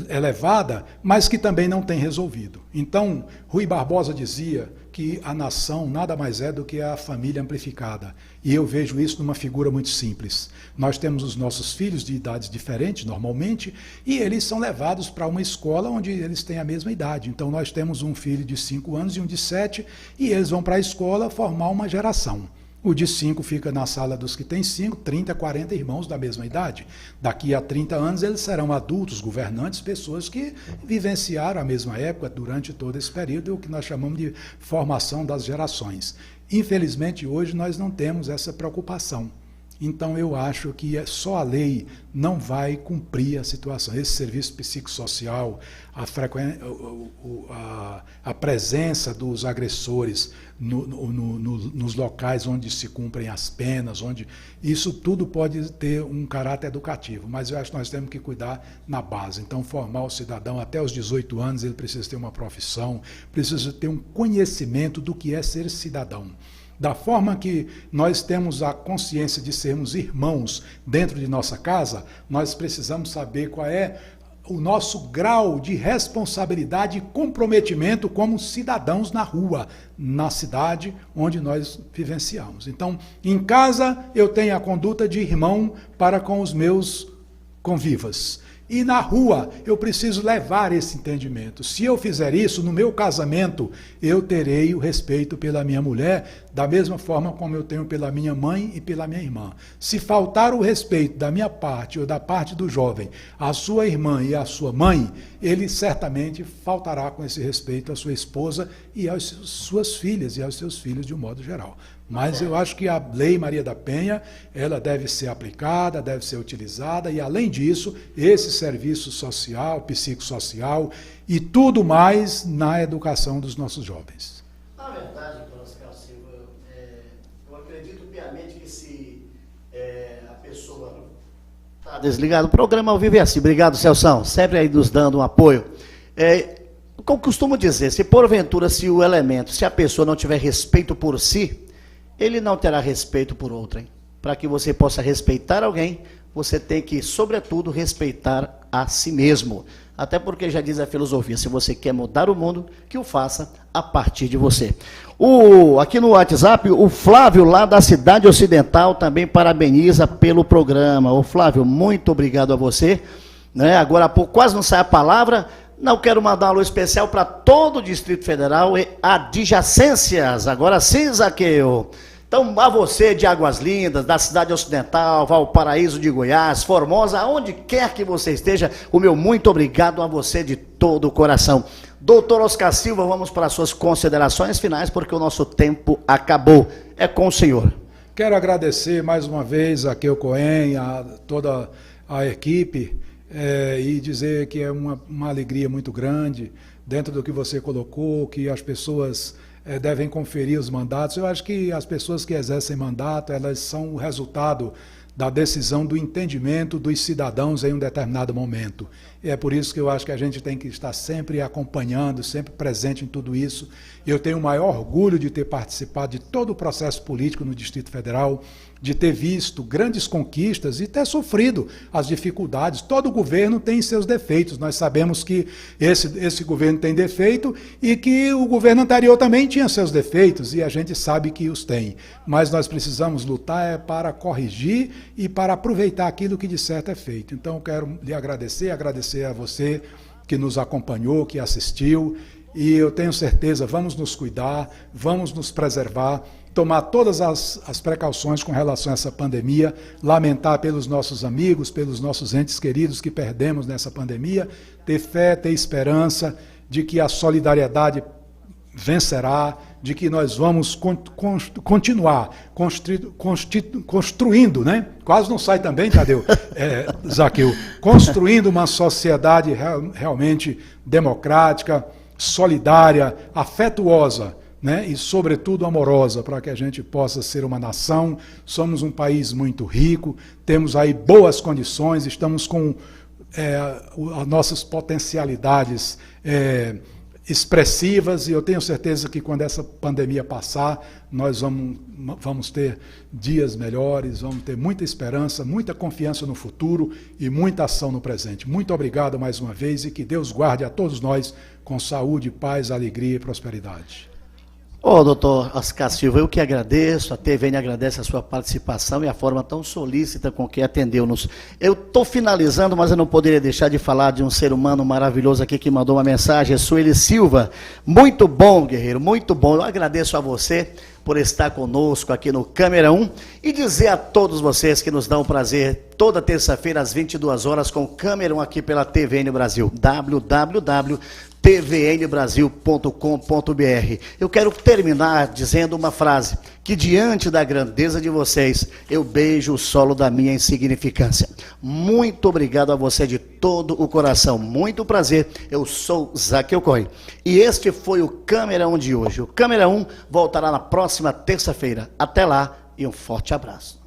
elevada, mas que também não tem resolvido. Então, Rui Barbosa dizia que a nação nada mais é do que a família amplificada. E eu vejo isso numa figura muito simples. Nós temos os nossos filhos de idades diferentes, normalmente, e eles são levados para uma escola onde eles têm a mesma idade. Então, nós temos um filho de 5 anos e um de 7, e eles vão para a escola formar uma geração. O de 5 fica na sala dos que têm 5, 30, 40 irmãos da mesma idade. Daqui a 30 anos eles serão adultos, governantes, pessoas que vivenciaram a mesma época durante todo esse período, o que nós chamamos de formação das gerações. Infelizmente, hoje nós não temos essa preocupação. Então, eu acho que só a lei não vai cumprir a situação. Esse serviço psicossocial, a presença dos agressores nos locais onde se cumprem as penas, isso tudo pode ter um caráter educativo, mas eu acho que nós temos que cuidar na base. Então, formar o cidadão até os 18 anos, ele precisa ter uma profissão, precisa ter um conhecimento do que é ser cidadão. Da forma que nós temos a consciência de sermos irmãos dentro de nossa casa, nós precisamos saber qual é o nosso grau de responsabilidade e comprometimento como cidadãos na rua, na cidade onde nós vivenciamos. Então, em casa, eu tenho a conduta de irmão para com os meus convivas. E na rua, eu preciso levar esse entendimento. Se eu fizer isso, no meu casamento, eu terei o respeito pela minha mulher, da mesma forma como eu tenho pela minha mãe e pela minha irmã. Se faltar o respeito da minha parte ou da parte do jovem, à sua irmã e à sua mãe, ele certamente faltará com esse respeito à sua esposa e às suas filhas e aos seus filhos de um modo geral. Mas eu acho que a Lei Maria da Penha, ela deve ser aplicada, deve ser utilizada, e além disso, esse serviço social, psicossocial e tudo mais na educação dos nossos jovens. Na verdade, doutor Oscar Silva, eu acredito piamente que se a pessoa está desligada, o programa ao vivo é assim. Obrigado, Celção, sempre aí nos dando um apoio. Como costumo dizer, se porventura, se a pessoa não tiver respeito por si, ele não terá respeito por outrem. Para que você possa respeitar alguém, você tem que, sobretudo, respeitar a si mesmo. Até porque já diz a filosofia, se você quer mudar o mundo, que o faça a partir de você. Aqui no WhatsApp, o Flávio, lá da Cidade Ocidental, também parabeniza pelo programa. Ô Flávio, muito obrigado a você. Agora há pouco, quase não sai a palavra. Não quero mandar um alô especial para todo o Distrito Federal e adjacências. Agora sim, Zaqueu. Então, a você de Águas Lindas, da Cidade Ocidental, Valparaíso de Goiás, Formosa, aonde quer que você esteja, o meu muito obrigado a você de todo o coração. Doutor Oscar Silva, vamos para as suas considerações finais, porque o nosso tempo acabou. É com o senhor. Quero agradecer mais uma vez a Zaqueu Cohen, a toda a equipe, e dizer que é uma alegria muito grande, dentro do que você colocou, que as pessoas devem conferir os mandatos. Eu acho que as pessoas que exercem mandato, elas são o resultado da decisão, do entendimento dos cidadãos em um determinado momento. E é por isso que eu acho que a gente tem que estar sempre acompanhando, sempre presente em tudo isso. Eu tenho o maior orgulho de ter participado de todo o processo político no Distrito Federal, de ter visto grandes conquistas e ter sofrido as dificuldades. Todo governo tem seus defeitos. Nós sabemos que esse governo tem defeito e que o governo anterior também tinha seus defeitos, e a gente sabe que os tem. Mas nós precisamos lutar para corrigir e para aproveitar aquilo que de certo é feito. Então, eu quero lhe agradecer a você que nos acompanhou, que assistiu, e eu tenho certeza, vamos nos cuidar, vamos nos preservar, tomar todas as precauções com relação a essa pandemia, lamentar pelos nossos amigos, pelos nossos entes queridos que perdemos nessa pandemia, ter fé, ter esperança de que a solidariedade vencerá, de que nós vamos continuar construindo, né? Quase não sai também, Tadeu, Zaqueu, construindo uma sociedade realmente democrática, solidária, afetuosa, né? E, sobretudo, amorosa, para que a gente possa ser uma nação. Somos um país muito rico, temos aí boas condições, estamos com as nossas potencialidades expressivas, e eu tenho certeza que quando essa pandemia passar, nós vamos ter dias melhores, vamos ter muita esperança, muita confiança no futuro e muita ação no presente. Muito obrigado mais uma vez, e que Deus guarde a todos nós com saúde, paz, alegria e prosperidade. Doutor Oscar Silva, eu que agradeço, a TVN agradece a sua participação e a forma tão solícita com que atendeu-nos. Eu estou finalizando, mas eu não poderia deixar de falar de um ser humano maravilhoso aqui que mandou uma mensagem, Sueli Silva. Muito bom, guerreiro, muito bom. Eu agradeço a você por estar conosco aqui no Câmera 1 e dizer a todos vocês que nos dão o prazer toda terça-feira às 22 horas com o Câmera 1 aqui pela TVN Brasil, www.tvnbrasil.com.br. Eu quero terminar dizendo uma frase, que diante da grandeza de vocês, eu beijo o solo da minha insignificância. Muito obrigado a você de todo o coração, muito prazer, eu sou Zaqueu Cohen. E este foi o Câmera 1 de hoje. O Câmera 1 voltará na próxima terça-feira. Até lá e um forte abraço.